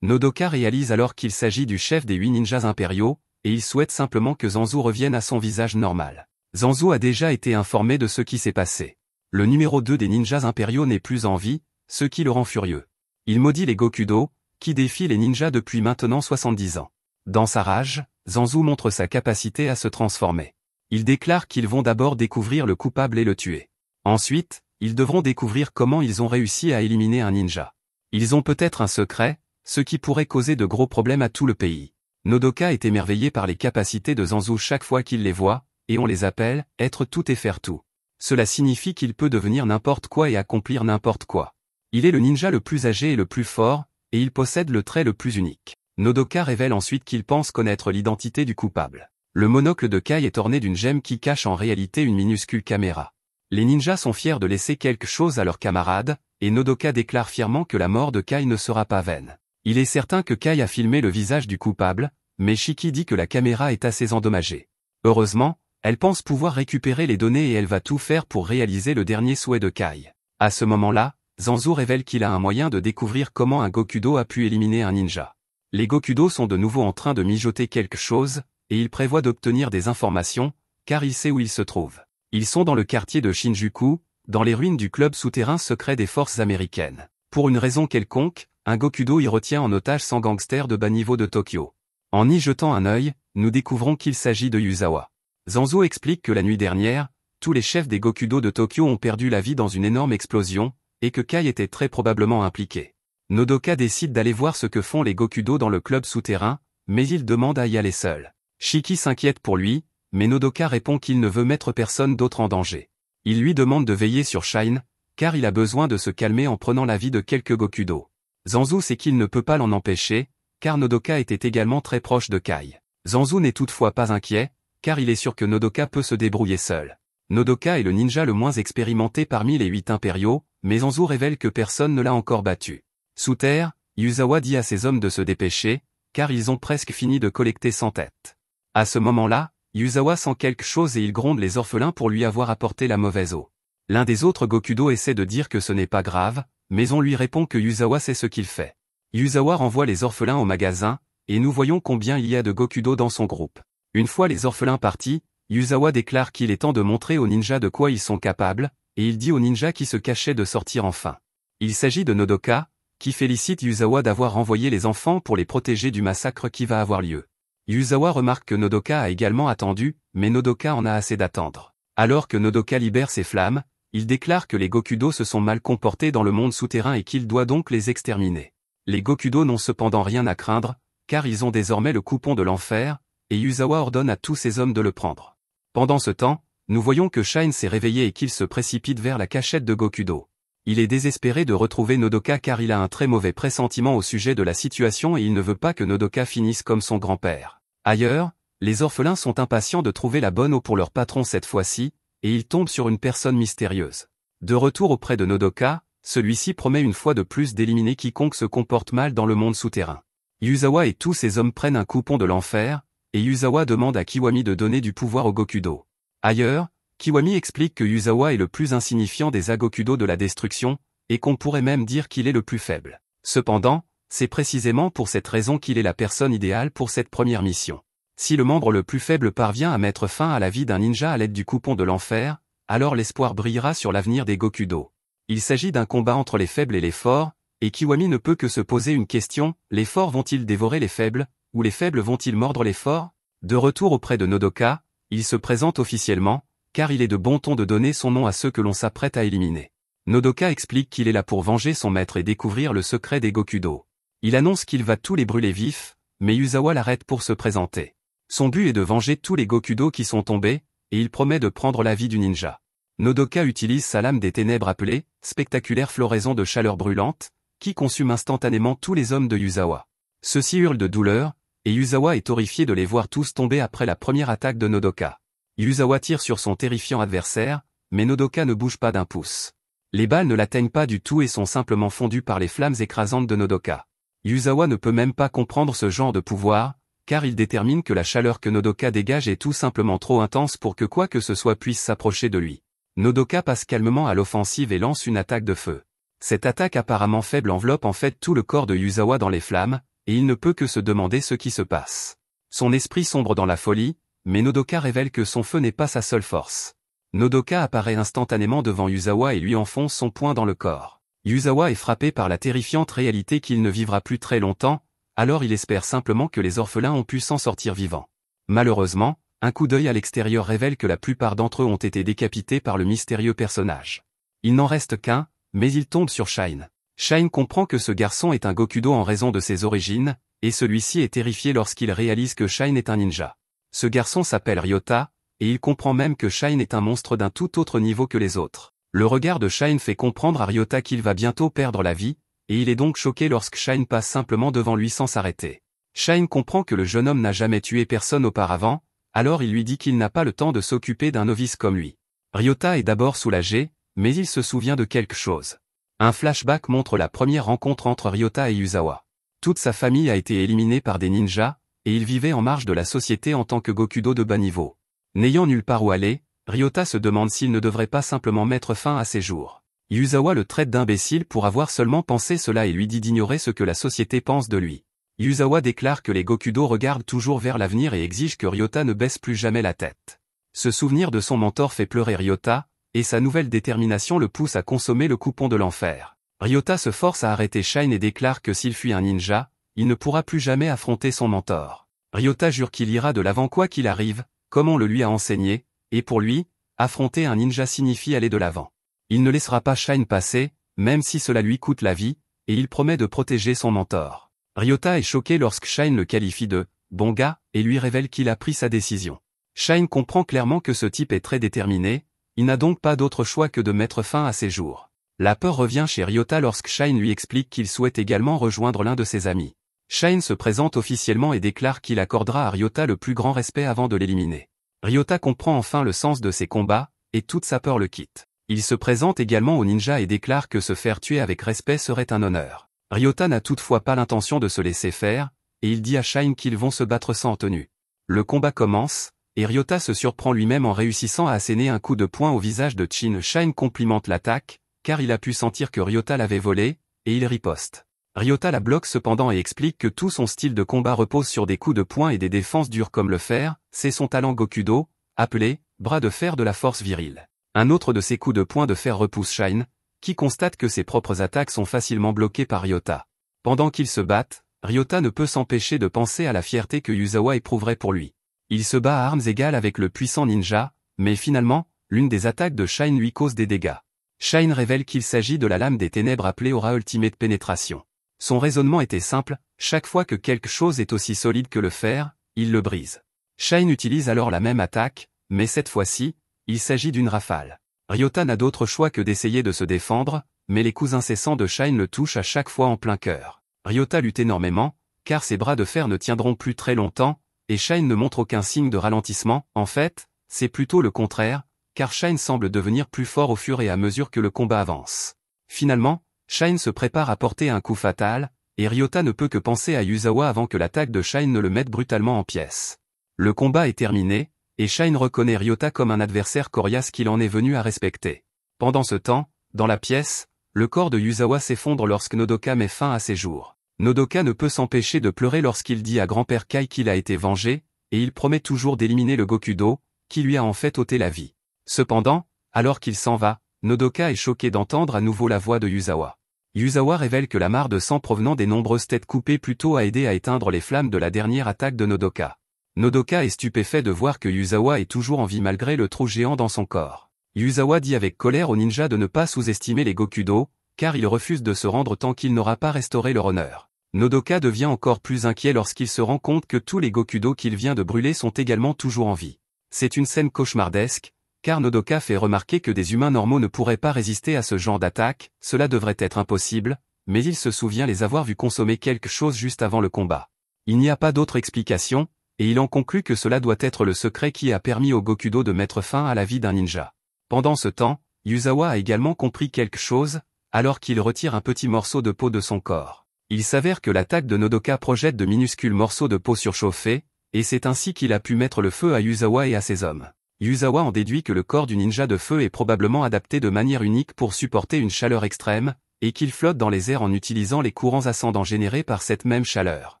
Nodoka réalise alors qu'il s'agit du chef des 8 ninjas impériaux, et il souhaite simplement que Zanzu revienne à son visage normal. Zanzu a déjà été informé de ce qui s'est passé. Le numéro 2 des ninjas impériaux n'est plus en vie, ce qui le rend furieux. Il maudit les Gokudo, qui défient les ninjas depuis maintenant 70 ans. Dans sa rage, Zanzu montre sa capacité à se transformer. Il déclare qu'ils vont d'abord découvrir le coupable et le tuer. Ensuite, ils devront découvrir comment ils ont réussi à éliminer un ninja. Ils ont peut-être un secret, ce qui pourrait causer de gros problèmes à tout le pays. Nodoka est émerveillé par les capacités de Zanzu chaque fois qu'il les voit, et on les appelle « être tout et faire tout ». Cela signifie qu'il peut devenir n'importe quoi et accomplir n'importe quoi. Il est le ninja le plus âgé et le plus fort, et il possède le trait le plus unique. Nodoka révèle ensuite qu'il pense connaître l'identité du coupable. Le monocle de Kai est orné d'une gemme qui cache en réalité une minuscule caméra. Les ninjas sont fiers de laisser quelque chose à leurs camarades, et Nodoka déclare fièrement que la mort de Kai ne sera pas vaine. Il est certain que Kai a filmé le visage du coupable, mais Shiki dit que la caméra est assez endommagée. Heureusement, elle pense pouvoir récupérer les données et elle va tout faire pour réaliser le dernier souhait de Kai. À ce moment-là, Zanzu révèle qu'il a un moyen de découvrir comment un Gokudo a pu éliminer un ninja. Les Gokudo sont de nouveau en train de mijoter quelque chose, et il prévoit d'obtenir des informations, car il sait où ils se trouvent. Ils sont dans le quartier de Shinjuku, dans les ruines du club souterrain secret des forces américaines. Pour une raison quelconque, un Gokudo y retient en otage 100 gangsters de bas niveau de Tokyo. En y jetant un œil, nous découvrons qu'il s'agit de Yuzawa. Zanzu explique que la nuit dernière, tous les chefs des Gokudo de Tokyo ont perdu la vie dans une énorme explosion, et que Kai était très probablement impliqué. Nodoka décide d'aller voir ce que font les Gokudo dans le club souterrain, mais il demande à y aller seul. Shiki s'inquiète pour lui, mais Nodoka répond qu'il ne veut mettre personne d'autre en danger. Il lui demande de veiller sur Shine, car il a besoin de se calmer en prenant la vie de quelques Gokudo. Zanzu sait qu'il ne peut pas l'en empêcher, car Nodoka était également très proche de Kai. Zanzu n'est toutefois pas inquiet, car il est sûr que Nodoka peut se débrouiller seul. Nodoka est le ninja le moins expérimenté parmi les 8 impériaux, mais Zanzu révèle que personne ne l'a encore battu. Sous terre, Yuzawa dit à ses hommes de se dépêcher, car ils ont presque fini de collecter 100 têtes. À ce moment-là, Yuzawa sent quelque chose et il gronde les orphelins pour lui avoir apporté la mauvaise eau. L'un des autres Gokudo essaie de dire que ce n'est pas grave, mais on lui répond que Yuzawa sait ce qu'il fait. Yuzawa renvoie les orphelins au magasin, et nous voyons combien il y a de Gokudo dans son groupe. Une fois les orphelins partis, Yuzawa déclare qu'il est temps de montrer aux ninjas de quoi ils sont capables, et il dit aux ninjas qui se cachaient de sortir enfin. Il s'agit de Nodoka, qui félicite Yuzawa d'avoir renvoyé les enfants pour les protéger du massacre qui va avoir lieu. Yuzawa remarque que Nodoka a également attendu, mais Nodoka en a assez d'attendre. Alors que Nodoka libère ses flammes, il déclare que les Gokudo se sont mal comportés dans le monde souterrain et qu'il doit donc les exterminer. Les Gokudo n'ont cependant rien à craindre, car ils ont désormais le coupon de l'enfer, et Yuzawa ordonne à tous ses hommes de le prendre. Pendant ce temps, nous voyons que Shine s'est réveillé et qu'il se précipite vers la cachette de Gokudo. Il est désespéré de retrouver Nodoka car il a un très mauvais pressentiment au sujet de la situation et il ne veut pas que Nodoka finisse comme son grand-père. Ailleurs, les orphelins sont impatients de trouver la bonne eau pour leur patron cette fois-ci, et ils tombent sur une personne mystérieuse. De retour auprès de Nodoka, celui-ci promet une fois de plus d'éliminer quiconque se comporte mal dans le monde souterrain. Yuzawa et tous ses hommes prennent un coupon de l'enfer, et Yuzawa demande à Kiwami de donner du pouvoir au Gokudo. Ailleurs, Kiwami explique que Yuzawa est le plus insignifiant des Agokudo de la destruction, et qu'on pourrait même dire qu'il est le plus faible. Cependant, c'est précisément pour cette raison qu'il est la personne idéale pour cette première mission. Si le membre le plus faible parvient à mettre fin à la vie d'un ninja à l'aide du coupon de l'enfer, alors l'espoir brillera sur l'avenir des Gokudo. Il s'agit d'un combat entre les faibles et les forts, et Kiwami ne peut que se poser une question, les forts vont-ils dévorer les faibles, ou les faibles vont-ils mordre les forts? De retour auprès de Nodoka, il se présente officiellement, car il est de bon ton de donner son nom à ceux que l'on s'apprête à éliminer. Nodoka explique qu'il est là pour venger son maître et découvrir le secret des Gokudo. Il annonce qu'il va tous les brûler vifs, mais Yuzawa l'arrête pour se présenter. Son but est de venger tous les Gokudo qui sont tombés, et il promet de prendre la vie du ninja. Nodoka utilise sa lame des ténèbres appelée « spectaculaire floraison de chaleur brûlante », qui consume instantanément tous les hommes de Yuzawa. Ceux-ci hurlent de douleur, et Yuzawa est horrifié de les voir tous tomber après la première attaque de Nodoka. Yuzawa tire sur son terrifiant adversaire, mais Nodoka ne bouge pas d'un pouce. Les balles ne l'atteignent pas du tout et sont simplement fondues par les flammes écrasantes de Nodoka. Yuzawa ne peut même pas comprendre ce genre de pouvoir, car il détermine que la chaleur que Nodoka dégage est tout simplement trop intense pour que quoi que ce soit puisse s'approcher de lui. Nodoka passe calmement à l'offensive et lance une attaque de feu. Cette attaque apparemment faible enveloppe en fait tout le corps de Yuzawa dans les flammes, et il ne peut que se demander ce qui se passe. Son esprit sombre dans la folie, mais Nodoka révèle que son feu n'est pas sa seule force. Nodoka apparaît instantanément devant Yuzawa et lui enfonce son poing dans le corps. Yuzawa est frappé par la terrifiante réalité qu'il ne vivra plus très longtemps, alors il espère simplement que les orphelins ont pu s'en sortir vivants. Malheureusement, un coup d'œil à l'extérieur révèle que la plupart d'entre eux ont été décapités par le mystérieux personnage. Il n'en reste qu'un, mais il tombe sur Shine. Shine comprend que ce garçon est un Gokudo en raison de ses origines, et celui-ci est terrifié lorsqu'il réalise que Shine est un ninja. Ce garçon s'appelle Ryota, et il comprend même que Shine est un monstre d'un tout autre niveau que les autres. Le regard de Shine fait comprendre à Ryota qu'il va bientôt perdre la vie, et il est donc choqué lorsque Shine passe simplement devant lui sans s'arrêter. Shine comprend que le jeune homme n'a jamais tué personne auparavant, alors il lui dit qu'il n'a pas le temps de s'occuper d'un novice comme lui. Ryota est d'abord soulagé, mais il se souvient de quelque chose. Un flashback montre la première rencontre entre Ryota et Yuzawa. Toute sa famille a été éliminée par des ninjas, et il vivait en marge de la société en tant que Gokudo de bas niveau. N'ayant nulle part où aller, Ryota se demande s'il ne devrait pas simplement mettre fin à ses jours. Yuzawa le traite d'imbécile pour avoir seulement pensé cela et lui dit d'ignorer ce que la société pense de lui. Yuzawa déclare que les Gokudo regardent toujours vers l'avenir et exige que Ryota ne baisse plus jamais la tête. Ce souvenir de son mentor fait pleurer Ryota, et sa nouvelle détermination le pousse à consommer le coupon de l'enfer. Ryota se force à arrêter Shine et déclare que s'il fuit un ninja, il ne pourra plus jamais affronter son mentor. Ryota jure qu'il ira de l'avant quoi qu'il arrive, comme on le lui a enseigné, et pour lui, affronter un ninja signifie aller de l'avant. Il ne laissera pas Shine passer, même si cela lui coûte la vie, et il promet de protéger son mentor. Ryota est choqué lorsque Shine le qualifie de « bon gars » et lui révèle qu'il a pris sa décision. Shine comprend clairement que ce type est très déterminé, il n'a donc pas d'autre choix que de mettre fin à ses jours. La peur revient chez Ryota lorsque Shine lui explique qu'il souhaite également rejoindre l'un de ses amis. Shine se présente officiellement et déclare qu'il accordera à Ryota le plus grand respect avant de l'éliminer. Ryota comprend enfin le sens de ses combats, et toute sa peur le quitte. Il se présente également au ninja et déclare que se faire tuer avec respect serait un honneur. Ryota n'a toutefois pas l'intention de se laisser faire, et il dit à Shine qu'ils vont se battre sans tenue. Le combat commence, et Ryota se surprend lui-même en réussissant à asséner un coup de poing au visage de Chin. Shine complimente l'attaque, car il a pu sentir que Ryota l'avait volé, et il riposte. Ryota la bloque cependant et explique que tout son style de combat repose sur des coups de poing et des défenses dures comme le fer, c'est son talent Gokudo, appelé « bras de fer de la force virile ». Un autre de ses coups de poing de fer repousse Shine, qui constate que ses propres attaques sont facilement bloquées par Ryota. Pendant qu'ils se battent, Ryota ne peut s'empêcher de penser à la fierté que Yuzawa éprouverait pour lui. Il se bat à armes égales avec le puissant ninja, mais finalement, l'une des attaques de Shine lui cause des dégâts. Shine révèle qu'il s'agit de la lame des ténèbres appelée Aura Ultimate Pénétration. Son raisonnement était simple, chaque fois que quelque chose est aussi solide que le fer, il le brise. Shine utilise alors la même attaque, mais cette fois-ci, il s'agit d'une rafale. Ryota n'a d'autre choix que d'essayer de se défendre, mais les coups incessants de Shine le touchent à chaque fois en plein cœur. Ryota lutte énormément, car ses bras de fer ne tiendront plus très longtemps, et Shine ne montre aucun signe de ralentissement. En fait, c'est plutôt le contraire, car Shine semble devenir plus fort au fur et à mesure que le combat avance. Finalement, Shine se prépare à porter un coup fatal, et Ryota ne peut que penser à Yuzawa avant que l'attaque de Shine ne le mette brutalement en pièces. Le combat est terminé, et Shine reconnaît Ryota comme un adversaire coriace qu'il en est venu à respecter. Pendant ce temps, dans la pièce, le corps de Yuzawa s'effondre lorsque Nodoka met fin à ses jours. Nodoka ne peut s'empêcher de pleurer lorsqu'il dit à grand-père Kai qu'il a été vengé, et il promet toujours d'éliminer le Gokudo, qui lui a en fait ôté la vie. Cependant, alors qu'il s'en va, Nodoka est choqué d'entendre à nouveau la voix de Yuzawa. Yuzawa révèle que la mare de sang provenant des nombreuses têtes coupées plus tôt a aidé à éteindre les flammes de la dernière attaque de Nodoka. Nodoka est stupéfait de voir que Yuzawa est toujours en vie malgré le trou géant dans son corps. Yuzawa dit avec colère au ninja de ne pas sous-estimer les Gokudo, car il refuse de se rendre tant qu'il n'aura pas restauré leur honneur. Nodoka devient encore plus inquiet lorsqu'il se rend compte que tous les Gokudo qu'il vient de brûler sont également toujours en vie. C'est une scène cauchemardesque, car Nodoka fait remarquer que des humains normaux ne pourraient pas résister à ce genre d'attaque, cela devrait être impossible, mais il se souvient les avoir vus consommer quelque chose juste avant le combat. Il n'y a pas d'autre explication, et il en conclut que cela doit être le secret qui a permis au Gokudo de mettre fin à la vie d'un ninja. Pendant ce temps, Yuzawa a également compris quelque chose, alors qu'il retire un petit morceau de peau de son corps. Il s'avère que l'attaque de Nodoka projette de minuscules morceaux de peau surchauffés, et c'est ainsi qu'il a pu mettre le feu à Yuzawa et à ses hommes. Yuzawa en déduit que le corps du ninja de feu est probablement adapté de manière unique pour supporter une chaleur extrême, et qu'il flotte dans les airs en utilisant les courants ascendants générés par cette même chaleur.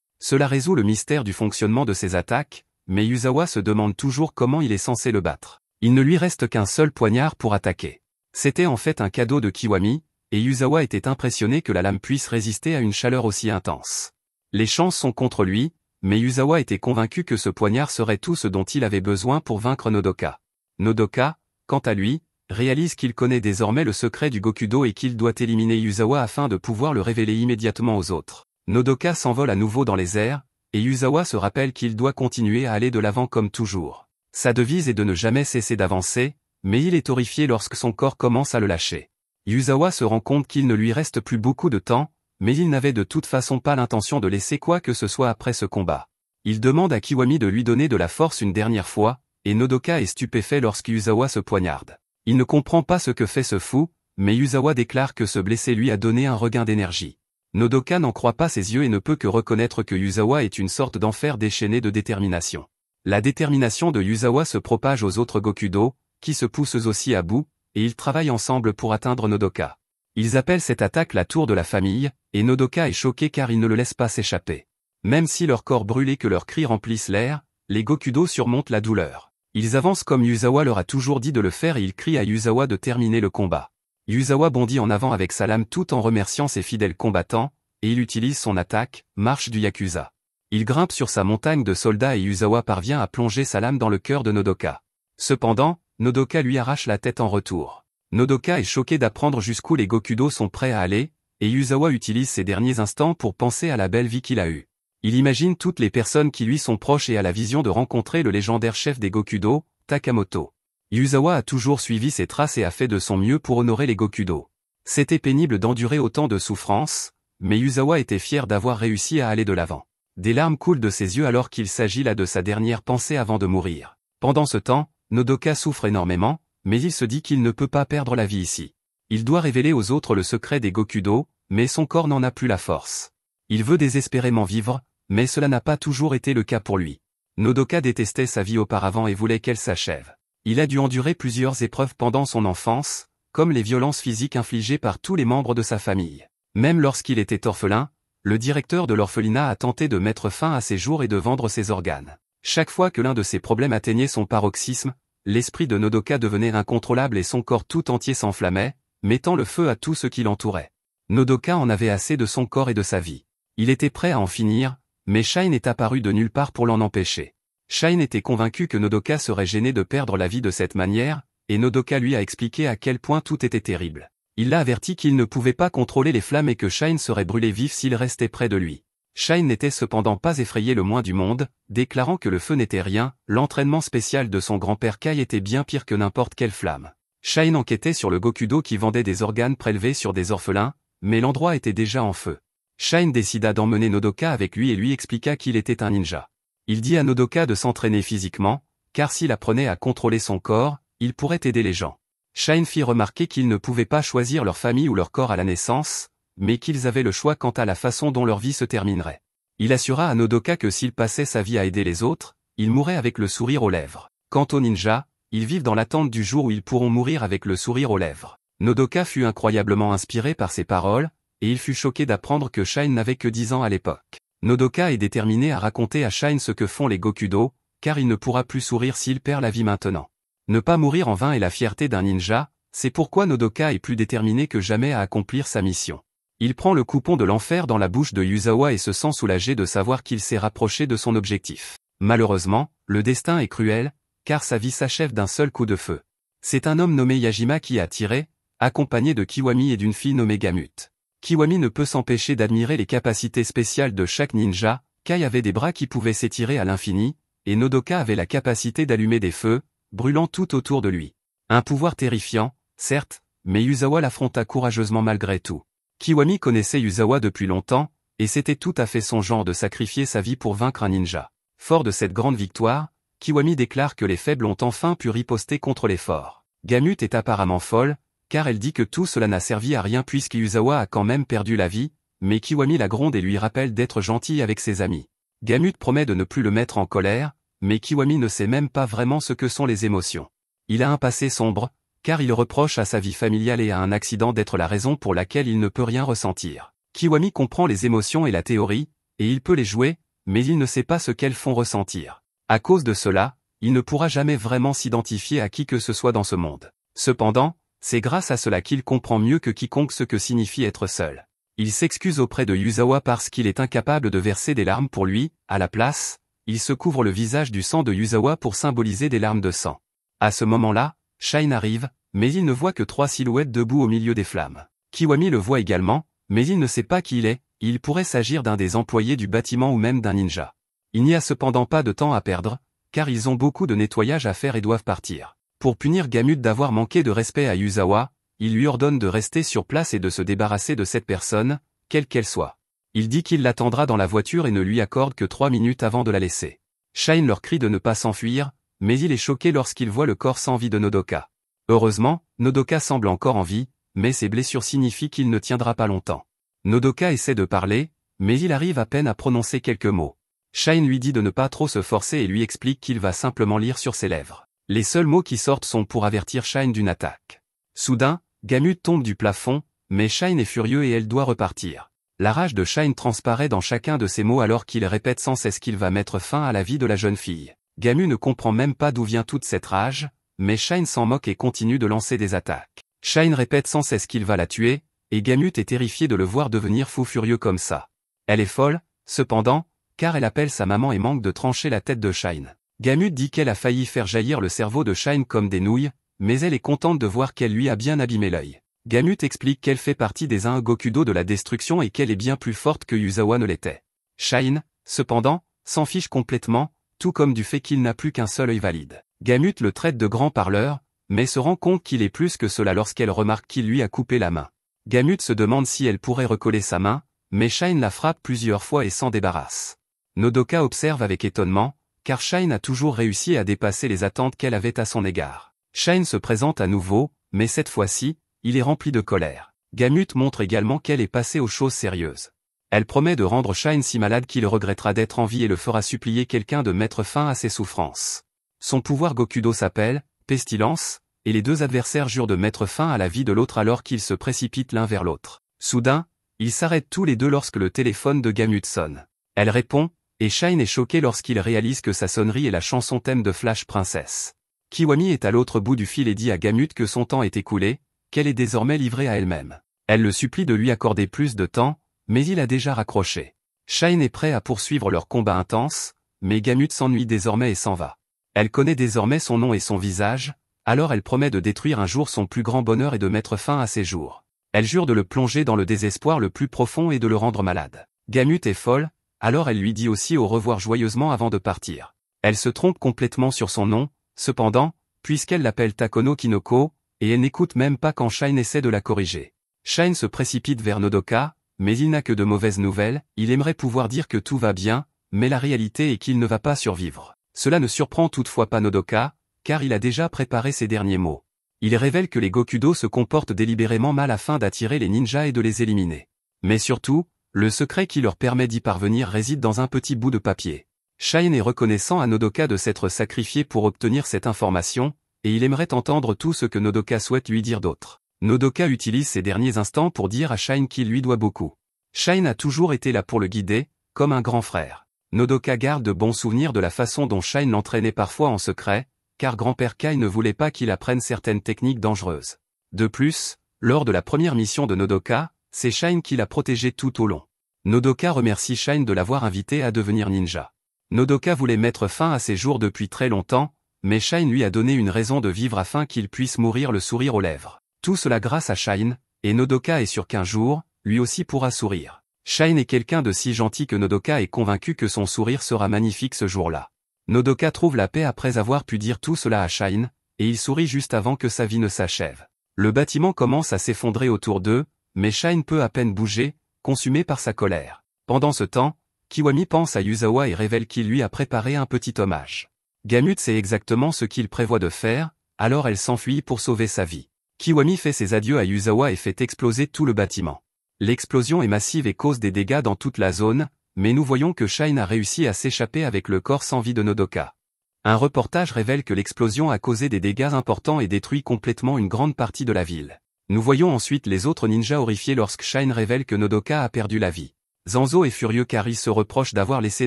Cela résout le mystère du fonctionnement de ses attaques, mais Yuzawa se demande toujours comment il est censé le battre. Il ne lui reste qu'un seul poignard pour attaquer. C'était en fait un cadeau de Kiwami, et Yuzawa était impressionné que la lame puisse résister à une chaleur aussi intense. Les chances sont contre lui, mais Yuzawa était convaincu que ce poignard serait tout ce dont il avait besoin pour vaincre Nodoka. Nodoka, quant à lui, réalise qu'il connaît désormais le secret du Gokudo et qu'il doit éliminer Yuzawa afin de pouvoir le révéler immédiatement aux autres. Nodoka s'envole à nouveau dans les airs, et Yuzawa se rappelle qu'il doit continuer à aller de l'avant comme toujours. Sa devise est de ne jamais cesser d'avancer, mais il est horrifié lorsque son corps commence à le lâcher. Yuzawa se rend compte qu'il ne lui reste plus beaucoup de temps, mais il n'avait de toute façon pas l'intention de laisser quoi que ce soit après ce combat. Il demande à Kiwami de lui donner de la force une dernière fois, et Nodoka est stupéfait lorsque Yuzawa se poignarde. Il ne comprend pas ce que fait ce fou, mais Yuzawa déclare que se blesser lui a donné un regain d'énergie. Nodoka n'en croit pas ses yeux et ne peut que reconnaître que Yuzawa est une sorte d'enfer déchaîné de détermination. La détermination de Yuzawa se propage aux autres Gokudo, qui se poussent eux aussi à bout, et ils travaillent ensemble pour atteindre Nodoka. Ils appellent cette attaque la tour de la famille, et Nodoka est choqué car ils ne le laissent pas s'échapper. Même si leur corps brûle et que leurs cris remplissent l'air, les Gokudo surmontent la douleur. Ils avancent comme Yuzawa leur a toujours dit de le faire et ils crient à Yuzawa de terminer le combat. Yuzawa bondit en avant avec sa lame tout en remerciant ses fidèles combattants, et il utilise son attaque, marche du Yakuza. Il grimpe sur sa montagne de soldats et Yuzawa parvient à plonger sa lame dans le cœur de Nodoka. Cependant, Nodoka lui arrache la tête en retour. Nodoka est choqué d'apprendre jusqu'où les Gokudo sont prêts à aller, et Yuzawa utilise ses derniers instants pour penser à la belle vie qu'il a eue. Il imagine toutes les personnes qui lui sont proches et a la vision de rencontrer le légendaire chef des Gokudo, Takamoto. Yuzawa a toujours suivi ses traces et a fait de son mieux pour honorer les Gokudo. C'était pénible d'endurer autant de souffrances, mais Yuzawa était fier d'avoir réussi à aller de l'avant. Des larmes coulent de ses yeux alors qu'il s'agit là de sa dernière pensée avant de mourir. Pendant ce temps, Nodoka souffre énormément, mais il se dit qu'il ne peut pas perdre la vie ici. Il doit révéler aux autres le secret des Gokudo, mais son corps n'en a plus la force. Il veut désespérément vivre, mais cela n'a pas toujours été le cas pour lui. Nodoka détestait sa vie auparavant et voulait qu'elle s'achève. Il a dû endurer plusieurs épreuves pendant son enfance, comme les violences physiques infligées par tous les membres de sa famille. Même lorsqu'il était orphelin, le directeur de l'orphelinat a tenté de mettre fin à ses jours et de vendre ses organes. Chaque fois que l'un de ses problèmes atteignait son paroxysme, l'esprit de Nodoka devenait incontrôlable et son corps tout entier s'enflammait, mettant le feu à tout ce qui l'entourait. Nodoka en avait assez de son corps et de sa vie. Il était prêt à en finir, mais Shine est apparu de nulle part pour l'en empêcher. Shine était convaincu que Nodoka serait gêné de perdre la vie de cette manière, et Nodoka lui a expliqué à quel point tout était terrible. Il l'a averti qu'il ne pouvait pas contrôler les flammes et que Shine serait brûlé vif s'il restait près de lui. Shine n'était cependant pas effrayé le moins du monde, déclarant que le feu n'était rien, l'entraînement spécial de son grand-père Kai était bien pire que n'importe quelle flamme. Shine enquêtait sur le Gokudo qui vendait des organes prélevés sur des orphelins, mais l'endroit était déjà en feu. Shine décida d'emmener Nodoka avec lui et lui expliqua qu'il était un ninja. Il dit à Nodoka de s'entraîner physiquement, car s'il apprenait à contrôler son corps, il pourrait aider les gens. Shine fit remarquer qu'ils ne pouvaient pas choisir leur famille ou leur corps à la naissance, mais qu'ils avaient le choix quant à la façon dont leur vie se terminerait. Il assura à Nodoka que s'il passait sa vie à aider les autres, il mourrait avec le sourire aux lèvres. Quant aux ninjas, ils vivent dans l'attente du jour où ils pourront mourir avec le sourire aux lèvres. Nodoka fut incroyablement inspiré par ces paroles, et il fut choqué d'apprendre que Shine n'avait que 10 ans à l'époque. Nodoka est déterminé à raconter à Shine ce que font les Gokudo, car il ne pourra plus sourire s'il perd la vie maintenant. Ne pas mourir en vain est la fierté d'un ninja, C'est pourquoi Nodoka est plus déterminé que jamais à accomplir sa mission. Il prend le coupon de l'enfer dans la bouche de Yuzawa et se sent soulagé de savoir qu'il s'est rapproché de son objectif. Malheureusement, le destin est cruel, car sa vie s'achève d'un seul coup de feu. C'est un homme nommé Yajima qui a tiré, accompagné de Kiwami et d'une fille nommée Gamut. Kiwami ne peut s'empêcher d'admirer les capacités spéciales de chaque ninja, Kai avait des bras qui pouvaient s'étirer à l'infini, et Nodoka avait la capacité d'allumer des feux, brûlant tout autour de lui. Un pouvoir terrifiant, certes, mais Yuzawa l'affronta courageusement malgré tout. Kiwami connaissait Yuzawa depuis longtemps, et c'était tout à fait son genre de sacrifier sa vie pour vaincre un ninja. Fort de cette grande victoire, Kiwami déclare que les faibles ont enfin pu riposter contre les forts. Gamut est apparemment folle, car elle dit que tout cela n'a servi à rien puisque Yuzawa a quand même perdu la vie, mais Kiwami la gronde et lui rappelle d'être gentil avec ses amis. Gamut promet de ne plus le mettre en colère, mais Kiwami ne sait même pas vraiment ce que sont les émotions. Il a un passé sombre, car il reproche à sa vie familiale et à un accident d'être la raison pour laquelle il ne peut rien ressentir. Kiwami comprend les émotions et la théorie, et il peut les jouer, mais il ne sait pas ce qu'elles font ressentir. À cause de cela, il ne pourra jamais vraiment s'identifier à qui que ce soit dans ce monde. Cependant, c'est grâce à cela qu'il comprend mieux que quiconque ce que signifie être seul. Il s'excuse auprès de Yuzawa parce qu'il est incapable de verser des larmes pour lui, à la place, il se couvre le visage du sang de Yuzawa pour symboliser des larmes de sang. À ce moment-là, Shine arrive, mais il ne voit que 3 silhouettes debout au milieu des flammes. Kiwami le voit également, mais il ne sait pas qui il est, il pourrait s'agir d'un des employés du bâtiment ou même d'un ninja. Il n'y a cependant pas de temps à perdre, car ils ont beaucoup de nettoyage à faire et doivent partir. Pour punir Gamut d'avoir manqué de respect à Yuzawa, il lui ordonne de rester sur place et de se débarrasser de cette personne, quelle qu'elle soit. Il dit qu'il l'attendra dans la voiture et ne lui accorde que 3 minutes avant de la laisser. Shine leur crie de ne pas s'enfuir, mais il est choqué lorsqu'il voit le corps sans vie de Nodoka. Heureusement, Nodoka semble encore en vie, mais ses blessures signifient qu'il ne tiendra pas longtemps. Nodoka essaie de parler, mais il arrive à peine à prononcer quelques mots. Shine lui dit de ne pas trop se forcer et lui explique qu'il va simplement lire sur ses lèvres. Les seuls mots qui sortent sont pour avertir Shine d'une attaque. Soudain, Gamut tombe du plafond, mais Shine est furieux et elle doit repartir. La rage de Shine transparaît dans chacun de ses mots alors qu'il répète sans cesse qu'il va mettre fin à la vie de la jeune fille. Gamut ne comprend même pas d'où vient toute cette rage, mais Shine s'en moque et continue de lancer des attaques. Shine répète sans cesse qu'il va la tuer, et Gamut est terrifiée de le voir devenir fou furieux comme ça. Elle est folle, cependant, car elle appelle sa maman et manque de trancher la tête de Shine. Gamut dit qu'elle a failli faire jaillir le cerveau de Shine comme des nouilles, mais elle est contente de voir qu'elle lui a bien abîmé l'œil. Gamut explique qu'elle fait partie des Gokudo de la destruction et qu'elle est bien plus forte que Yuzawa ne l'était. Shine, cependant, s'en fiche complètement, tout comme du fait qu'il n'a plus qu'un seul œil valide. Gamut le traite de grand parleur, mais se rend compte qu'il est plus que cela lorsqu'elle remarque qu'il lui a coupé la main. Gamut se demande si elle pourrait recoller sa main, mais Shine la frappe plusieurs fois et s'en débarrasse. Nodoka observe avec étonnement, car Shine a toujours réussi à dépasser les attentes qu'elle avait à son égard. Shine se présente à nouveau, mais cette fois-ci, il est rempli de colère. Gamut montre également qu'elle est passée aux choses sérieuses. Elle promet de rendre Shine si malade qu'il regrettera d'être en vie et le fera supplier quelqu'un de mettre fin à ses souffrances. Son pouvoir Gokudo s'appelle Pestilence, et les deux adversaires jurent de mettre fin à la vie de l'autre alors qu'ils se précipitent l'un vers l'autre. Soudain, ils s'arrêtent tous les deux lorsque le téléphone de Gamut sonne. Elle répond, et Shine est choqué lorsqu'il réalise que sa sonnerie est la chanson thème de Flash Princess. Kiwami est à l'autre bout du fil et dit à Gamut que son temps est écoulé, qu'elle est désormais livrée à elle-même. Elle le supplie de lui accorder plus de temps, mais il a déjà raccroché. Shine est prêt à poursuivre leur combat intense, mais Gamut s'ennuie désormais et s'en va. Elle connaît désormais son nom et son visage, alors elle promet de détruire un jour son plus grand bonheur et de mettre fin à ses jours. Elle jure de le plonger dans le désespoir le plus profond et de le rendre malade. Gamut est folle, alors elle lui dit aussi au revoir joyeusement avant de partir. Elle se trompe complètement sur son nom, cependant, puisqu'elle l'appelle Takono Kinoko, et elle n'écoute même pas quand Shine essaie de la corriger. Shine se précipite vers Nodoka, mais il n'a que de mauvaises nouvelles, il aimerait pouvoir dire que tout va bien, mais la réalité est qu'il ne va pas survivre. Cela ne surprend toutefois pas Nodoka, car il a déjà préparé ses derniers mots. Il révèle que les Gokudo se comportent délibérément mal afin d'attirer les ninjas et de les éliminer. Mais surtout, le secret qui leur permet d'y parvenir réside dans un petit bout de papier. Shine est reconnaissant à Nodoka de s'être sacrifié pour obtenir cette information, et il aimerait entendre tout ce que Nodoka souhaite lui dire d'autre. Nodoka utilise ces derniers instants pour dire à Shine qu'il lui doit beaucoup. Shine a toujours été là pour le guider, comme un grand frère. Nodoka garde de bons souvenirs de la façon dont Shine l'entraînait parfois en secret, car grand-père Kai ne voulait pas qu'il apprenne certaines techniques dangereuses. De plus, lors de la première mission de Nodoka, c'est Shine qui l'a protégé tout au long. Nodoka remercie Shine de l'avoir invité à devenir ninja. Nodoka voulait mettre fin à ses jours depuis très longtemps, mais Shine lui a donné une raison de vivre afin qu'il puisse mourir le sourire aux lèvres. Tout cela grâce à Shine, et Nodoka est sûr qu'un jour, lui aussi pourra sourire. Shine est quelqu'un de si gentil que Nodoka est convaincu que son sourire sera magnifique ce jour-là. Nodoka trouve la paix après avoir pu dire tout cela à Shine, et il sourit juste avant que sa vie ne s'achève. Le bâtiment commence à s'effondrer autour d'eux, mais Shine peut à peine bouger, consumé par sa colère. Pendant ce temps, Kiwami pense à Yuzawa et révèle qu'il lui a préparé un petit hommage. Gamut sait exactement ce qu'il prévoit de faire, alors elle s'enfuit pour sauver sa vie. Kiwami fait ses adieux à Yuzawa et fait exploser tout le bâtiment. L'explosion est massive et cause des dégâts dans toute la zone, mais nous voyons que Shine a réussi à s'échapper avec le corps sans vie de Nodoka. Un reportage révèle que l'explosion a causé des dégâts importants et détruit complètement une grande partie de la ville. Nous voyons ensuite les autres ninjas horrifiés lorsque Shine révèle que Nodoka a perdu la vie. Zanzo est furieux car il se reproche d'avoir laissé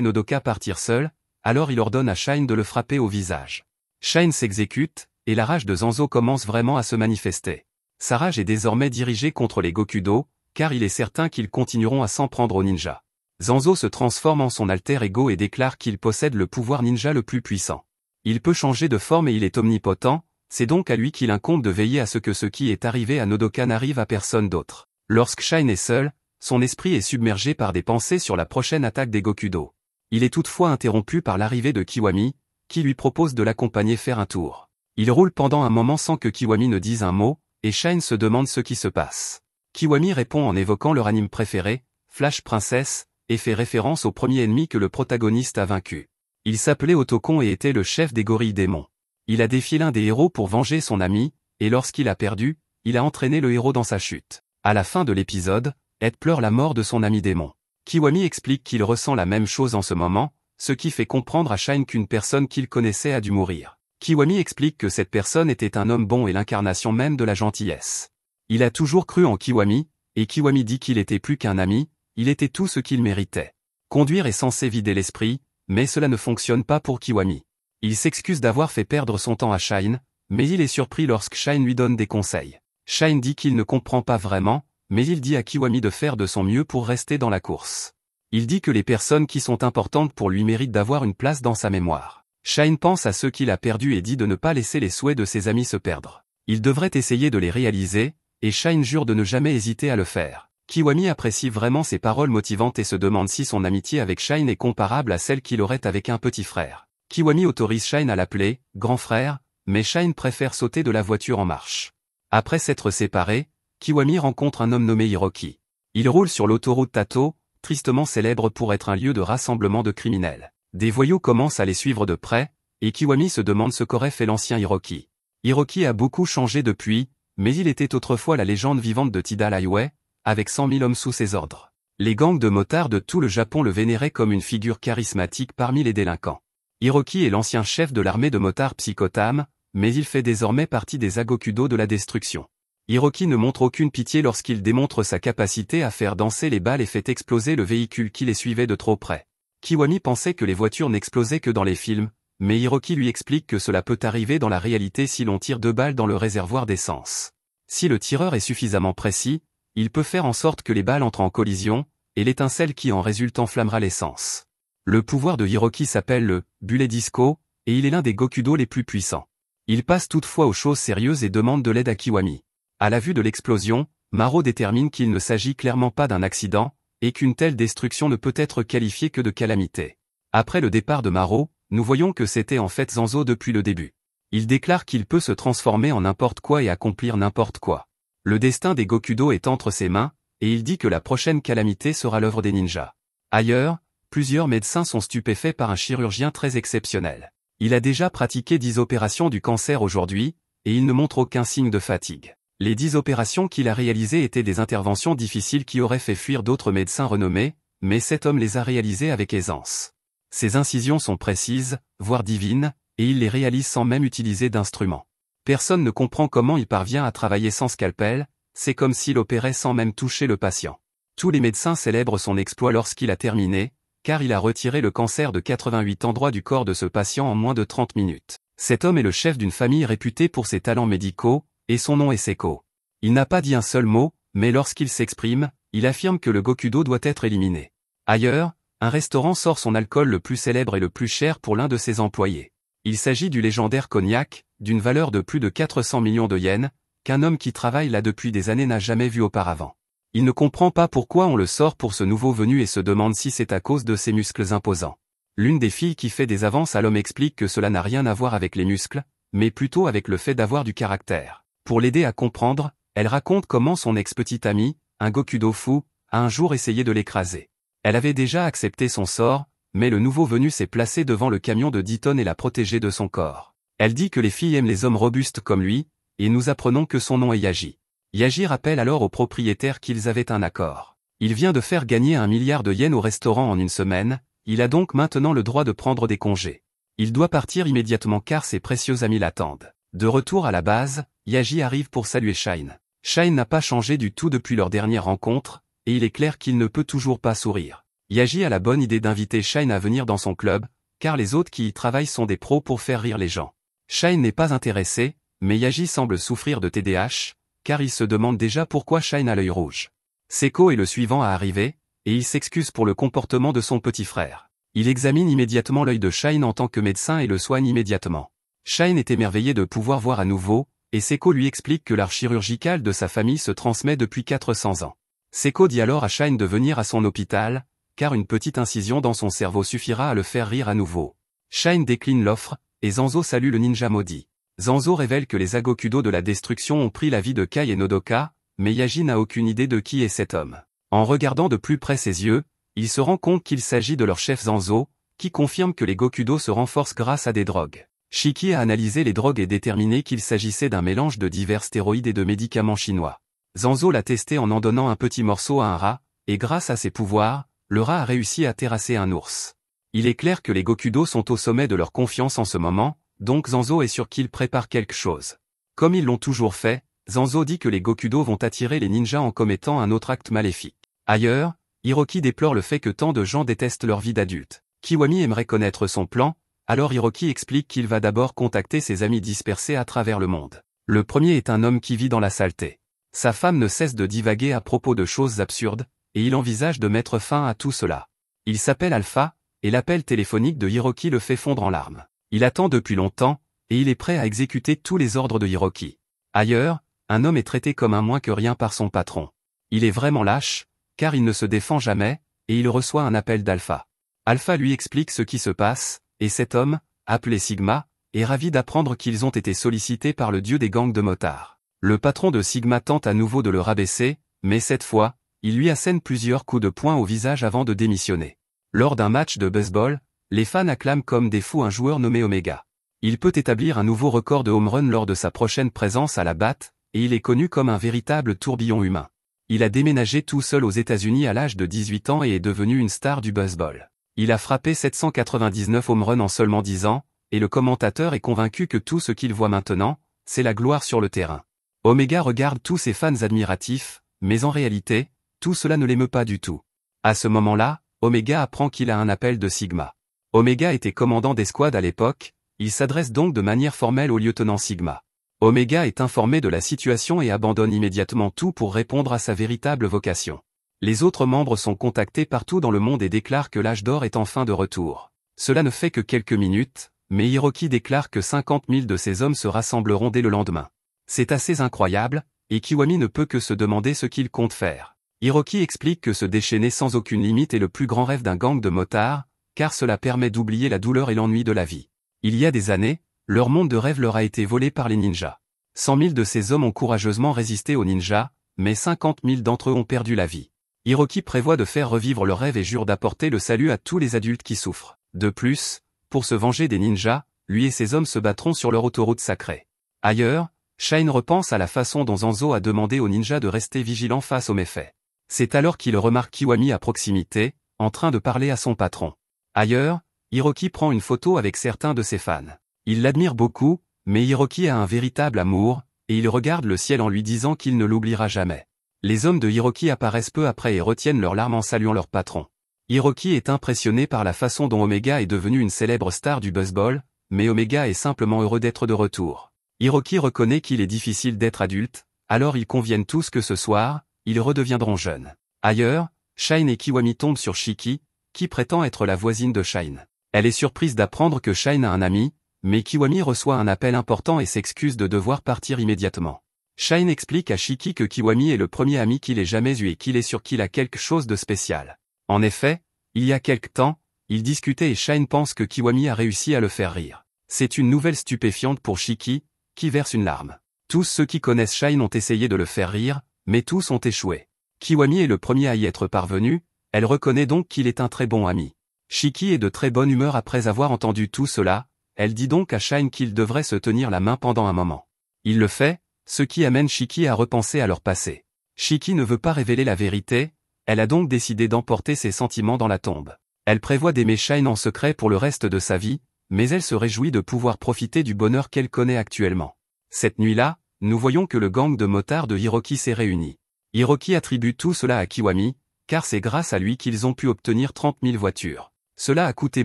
Nodoka partir seul, alors il ordonne à Shine de le frapper au visage. Shine s'exécute, et la rage de Zanzo commence vraiment à se manifester. Sa rage est désormais dirigée contre les Gokudo, car il est certain qu'ils continueront à s'en prendre aux ninjas. Zanzo se transforme en son alter ego et déclare qu'il possède le pouvoir ninja le plus puissant. Il peut changer de forme et il est omnipotent, c'est donc à lui qu'il incombe de veiller à ce que ce qui est arrivé à Nodoka n'arrive à personne d'autre. Lorsque Shine est seul, son esprit est submergé par des pensées sur la prochaine attaque des Gokudo. Il est toutefois interrompu par l'arrivée de Kiwami, qui lui propose de l'accompagner faire un tour. Il roule pendant un moment sans que Kiwami ne dise un mot, et Shine se demande ce qui se passe. Kiwami répond en évoquant leur anime préféré, Flash Princess, et fait référence au premier ennemi que le protagoniste a vaincu. Il s'appelait Otokon et était le chef des gorilles démons. Il a défié l'un des héros pour venger son ami, et lorsqu'il a perdu, il a entraîné le héros dans sa chute. À la fin de l'épisode, Ed pleure la mort de son ami démon. Kiwami explique qu'il ressent la même chose en ce moment, ce qui fait comprendre à Shine qu'une personne qu'il connaissait a dû mourir. Kiwami explique que cette personne était un homme bon et l'incarnation même de la gentillesse. Il a toujours cru en Kiwami, et Kiwami dit qu'il était plus qu'un ami, il était tout ce qu'il méritait. Conduire est censé vider l'esprit, mais cela ne fonctionne pas pour Kiwami. Il s'excuse d'avoir fait perdre son temps à Shine, mais il est surpris lorsque Shine lui donne des conseils. Shine dit qu'il ne comprend pas vraiment, mais il dit à Kiwami de faire de son mieux pour rester dans la course. Il dit que les personnes qui sont importantes pour lui méritent d'avoir une place dans sa mémoire. Shine pense à ceux qu'il a perdus et dit de ne pas laisser les souhaits de ses amis se perdre. Il devrait essayer de les réaliser, et Shine jure de ne jamais hésiter à le faire. Kiwami apprécie vraiment ses paroles motivantes et se demande si son amitié avec Shine est comparable à celle qu'il aurait avec un petit frère. Kiwami autorise Shine à l'appeler « grand frère », mais Shine préfère sauter de la voiture en marche. Après s'être séparés, Kiwami rencontre un homme nommé Hiroki. Il roule sur l'autoroute Tato, tristement célèbre pour être un lieu de rassemblement de criminels. Des voyous commencent à les suivre de près, et Kiwami se demande ce qu'aurait fait l'ancien Hiroki. Hiroki a beaucoup changé depuis, mais il était autrefois la légende vivante de Tidal Highway, avec 100 000 hommes sous ses ordres. Les gangs de motards de tout le Japon le vénéraient comme une figure charismatique parmi les délinquants. Hiroki est l'ancien chef de l'armée de motards Psychotam, mais il fait désormais partie des Agokudo de la destruction. Hiroki ne montre aucune pitié lorsqu'il démontre sa capacité à faire danser les balles et fait exploser le véhicule qui les suivait de trop près. Kiwami pensait que les voitures n'explosaient que dans les films, mais Hiroki lui explique que cela peut arriver dans la réalité si l'on tire 2 balles dans le réservoir d'essence. Si le tireur est suffisamment précis, il peut faire en sorte que les balles entrent en collision, et l'étincelle qui en résulte enflammera l'essence. Le pouvoir de Hiroki s'appelle le « Bullet Disco », et il est l'un des Gokudo les plus puissants. Il passe toutefois aux choses sérieuses et demande de l'aide à Kiwami. À la vue de l'explosion, Maro détermine qu'il ne s'agit clairement pas d'un accident, et qu'une telle destruction ne peut être qualifiée que de calamité. Après le départ de Maro, nous voyons que c'était en fait Zanzo depuis le début. Il déclare qu'il peut se transformer en n'importe quoi et accomplir n'importe quoi. Le destin des Gokudo est entre ses mains, et il dit que la prochaine calamité sera l'œuvre des ninjas. Ailleurs, plusieurs médecins sont stupéfaits par un chirurgien très exceptionnel. Il a déjà pratiqué 10 opérations du cancer aujourd'hui, et il ne montre aucun signe de fatigue. Les 10 opérations qu'il a réalisées étaient des interventions difficiles qui auraient fait fuir d'autres médecins renommés, mais cet homme les a réalisées avec aisance. Ses incisions sont précises, voire divines, et il les réalise sans même utiliser d'instruments. Personne ne comprend comment il parvient à travailler sans scalpel, c'est comme s'il opérait sans même toucher le patient. Tous les médecins célèbrent son exploit lorsqu'il a terminé, car il a retiré le cancer de 88 endroits du corps de ce patient en moins de 30 minutes. Cet homme est le chef d'une famille réputée pour ses talents médicaux, et son nom est Seko. Il n'a pas dit un seul mot, mais lorsqu'il s'exprime, il affirme que le Gokudo doit être éliminé. Ailleurs, un restaurant sort son alcool le plus célèbre et le plus cher pour l'un de ses employés. Il s'agit du légendaire cognac, d'une valeur de plus de 400 millions de yens, qu'un homme qui travaille là depuis des années n'a jamais vu auparavant. Il ne comprend pas pourquoi on le sort pour ce nouveau venu et se demande si c'est à cause de ses muscles imposants. L'une des filles qui fait des avances à l'homme explique que cela n'a rien à voir avec les muscles, mais plutôt avec le fait d'avoir du caractère. Pour l'aider à comprendre, elle raconte comment son ex-petit ami, un Gokudo fou, a un jour essayé de l'écraser. Elle avait déjà accepté son sort, mais le nouveau venu s'est placé devant le camion de 10 tonnes et l'a protégé de son corps. Elle dit que les filles aiment les hommes robustes comme lui, et nous apprenons que son nom est Yaji. Yaji rappelle alors aux propriétaires qu'ils avaient un accord. Il vient de faire gagner 1 milliard de yens au restaurant en une semaine, il a donc maintenant le droit de prendre des congés. Il doit partir immédiatement car ses précieux amis l'attendent. De retour à la base, Yaji arrive pour saluer Shine. Shine n'a pas changé du tout depuis leur dernière rencontre, et il est clair qu'il ne peut toujours pas sourire. Yaji a la bonne idée d'inviter Shine à venir dans son club, car les autres qui y travaillent sont des pros pour faire rire les gens. Shine n'est pas intéressé, mais Yaji semble souffrir de TDAH, car il se demande déjà pourquoi Shine a l'œil rouge. Seko est le suivant à arriver, et il s'excuse pour le comportement de son petit frère. Il examine immédiatement l'œil de Shine en tant que médecin et le soigne immédiatement. Shine est émerveillé de pouvoir voir à nouveau, et Seko lui explique que l'art chirurgical de sa famille se transmet depuis 400 ans. Seko dit alors à Shine de venir à son hôpital, car une petite incision dans son cerveau suffira à le faire rire à nouveau. Shine décline l'offre, et Zanzo salue le ninja maudit. Zanzo révèle que les Agokudo de la destruction ont pris la vie de Kai et Nodoka, mais Yaji n'a aucune idée de qui est cet homme. En regardant de plus près ses yeux, il se rend compte qu'il s'agit de leur chef Zanzo, qui confirme que les Gokudo se renforcent grâce à des drogues. Shiki a analysé les drogues et déterminé qu'il s'agissait d'un mélange de divers stéroïdes et de médicaments chinois. Zanzo l'a testé en donnant un petit morceau à un rat, et grâce à ses pouvoirs, le rat a réussi à terrasser un ours. Il est clair que les Gokudo sont au sommet de leur confiance en ce moment, donc Zanzo est sûr qu'ils préparent quelque chose. Comme ils l'ont toujours fait, Zanzo dit que les Gokudo vont attirer les ninjas en commettant un autre acte maléfique. Ailleurs, Hiroki déplore le fait que tant de gens détestent leur vie d'adulte. Kiwami aimerait connaître son plan, alors Hiroki explique qu'il va d'abord contacter ses amis dispersés à travers le monde. Le premier est un homme qui vit dans la saleté. Sa femme ne cesse de divaguer à propos de choses absurdes, et il envisage de mettre fin à tout cela. Il s'appelle Alpha, et l'appel téléphonique de Hiroki le fait fondre en larmes. Il attend depuis longtemps, et il est prêt à exécuter tous les ordres de Hiroki. Ailleurs, un homme est traité comme un moins que rien par son patron. Il est vraiment lâche, car il ne se défend jamais, et il reçoit un appel d'Alpha. Alpha lui explique ce qui se passe, et cet homme, appelé Sigma, est ravi d'apprendre qu'ils ont été sollicités par le dieu des gangs de motards. Le patron de Sigma tente à nouveau de le rabaisser, mais cette fois, il lui assène plusieurs coups de poing au visage avant de démissionner. Lors d'un match de baseball, les fans acclament comme des fous un joueur nommé Omega. Il peut établir un nouveau record de home run lors de sa prochaine présence à la batte, et il est connu comme un véritable tourbillon humain. Il a déménagé tout seul aux États-Unis à l'âge de 18 ans et est devenu une star du baseball. Il a frappé 799 home runs en seulement 10 ans, et le commentateur est convaincu que tout ce qu'il voit maintenant, c'est la gloire sur le terrain. Omega regarde tous ses fans admiratifs, mais en réalité, tout cela ne l'émeut pas du tout. À ce moment-là, Omega apprend qu'il a un appel de Sigma. Omega était commandant d'escouade à l'époque, il s'adresse donc de manière formelle au lieutenant Sigma. Omega est informé de la situation et abandonne immédiatement tout pour répondre à sa véritable vocation. Les autres membres sont contactés partout dans le monde et déclarent que l'âge d'or est enfin de retour. Cela ne fait que quelques minutes, mais Hiroki déclare que 50 000 de ces hommes se rassembleront dès le lendemain. C'est assez incroyable, et Kiwami ne peut que se demander ce qu'il compte faire. Hiroki explique que se déchaîner sans aucune limite est le plus grand rêve d'un gang de motards, car cela permet d'oublier la douleur et l'ennui de la vie. Il y a des années, leur monde de rêve leur a été volé par les ninjas. 100 000 de ces hommes ont courageusement résisté aux ninjas, mais 50 000 d'entre eux ont perdu la vie. Hiroki prévoit de faire revivre leur rêve et jure d'apporter le salut à tous les adultes qui souffrent. De plus, pour se venger des ninjas, lui et ses hommes se battront sur leur autoroute sacrée. Ailleurs, Shine repense à la façon dont Zanzo a demandé aux ninjas de rester vigilants face aux méfaits. C'est alors qu'il remarque Kiwami à proximité, en train de parler à son patron. Ailleurs, Hiroki prend une photo avec certains de ses fans. Il l'admire beaucoup, mais Hiroki a un véritable amour, et il regarde le ciel en lui disant qu'il ne l'oubliera jamais. Les hommes de Hiroki apparaissent peu après et retiennent leurs larmes en saluant leur patron. Hiroki est impressionné par la façon dont Omega est devenu une célèbre star du baseball, mais Omega est simplement heureux d'être de retour. Hiroki reconnaît qu'il est difficile d'être adulte, Alors ils conviennent tous que ce soir, ils redeviendront jeunes. Ailleurs, Shine et Kiwami tombent sur Shiki, qui prétend être la voisine de Shine. Elle est surprise d'apprendre que Shine a un ami, mais Kiwami reçoit un appel important et s'excuse de devoir partir immédiatement. Shine explique à Shiki que Kiwami est le premier ami qu'il ait jamais eu et qu'il est sûr qu'il a quelque chose de spécial. En effet, il y a quelque temps, ils discutaient et Shine pense que Kiwami a réussi à le faire rire. C'est une nouvelle stupéfiante pour Shiki, qui verse une larme. Tous ceux qui connaissent Shine ont essayé de le faire rire, mais tous ont échoué. Kiwami est le premier à y être parvenu, elle reconnaît donc qu'il est un très bon ami. Shiki est de très bonne humeur après avoir entendu tout cela, elle dit donc à Shine qu'il devrait se tenir la main pendant un moment. Il le fait, ce qui amène Shiki à repenser à leur passé. Shiki ne veut pas révéler la vérité, elle a donc décidé d'emporter ses sentiments dans la tombe. Elle prévoit d'aimer Shine en secret pour le reste de sa vie, mais elle se réjouit de pouvoir profiter du bonheur qu'elle connaît actuellement. Cette nuit-là, nous voyons que le gang de motards de Hiroki s'est réuni. Hiroki attribue tout cela à Kiwami, car c'est grâce à lui qu'ils ont pu obtenir 30 000 voitures. Cela a coûté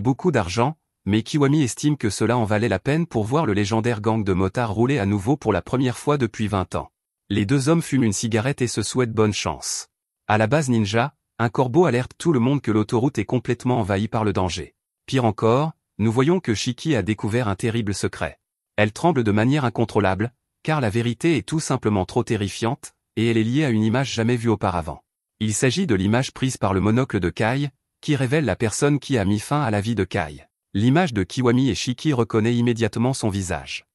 beaucoup d'argent, mais Kiwami estime que cela en valait la peine pour voir le légendaire gang de motards rouler à nouveau pour la première fois depuis 20 ans. Les deux hommes fument une cigarette et se souhaitent bonne chance. À la base ninja, un corbeau alerte tout le monde que l'autoroute est complètement envahie par le danger. Pire encore, nous voyons que Shiki a découvert un terrible secret. Elle tremble de manière incontrôlable, car la vérité est tout simplement trop terrifiante, et elle est liée à une image jamais vue auparavant. Il s'agit de l'image prise par le monocle de Kai, qui révèle la personne qui a mis fin à la vie de Kai. L'image de Kiwami et Shiki reconnaît immédiatement son visage.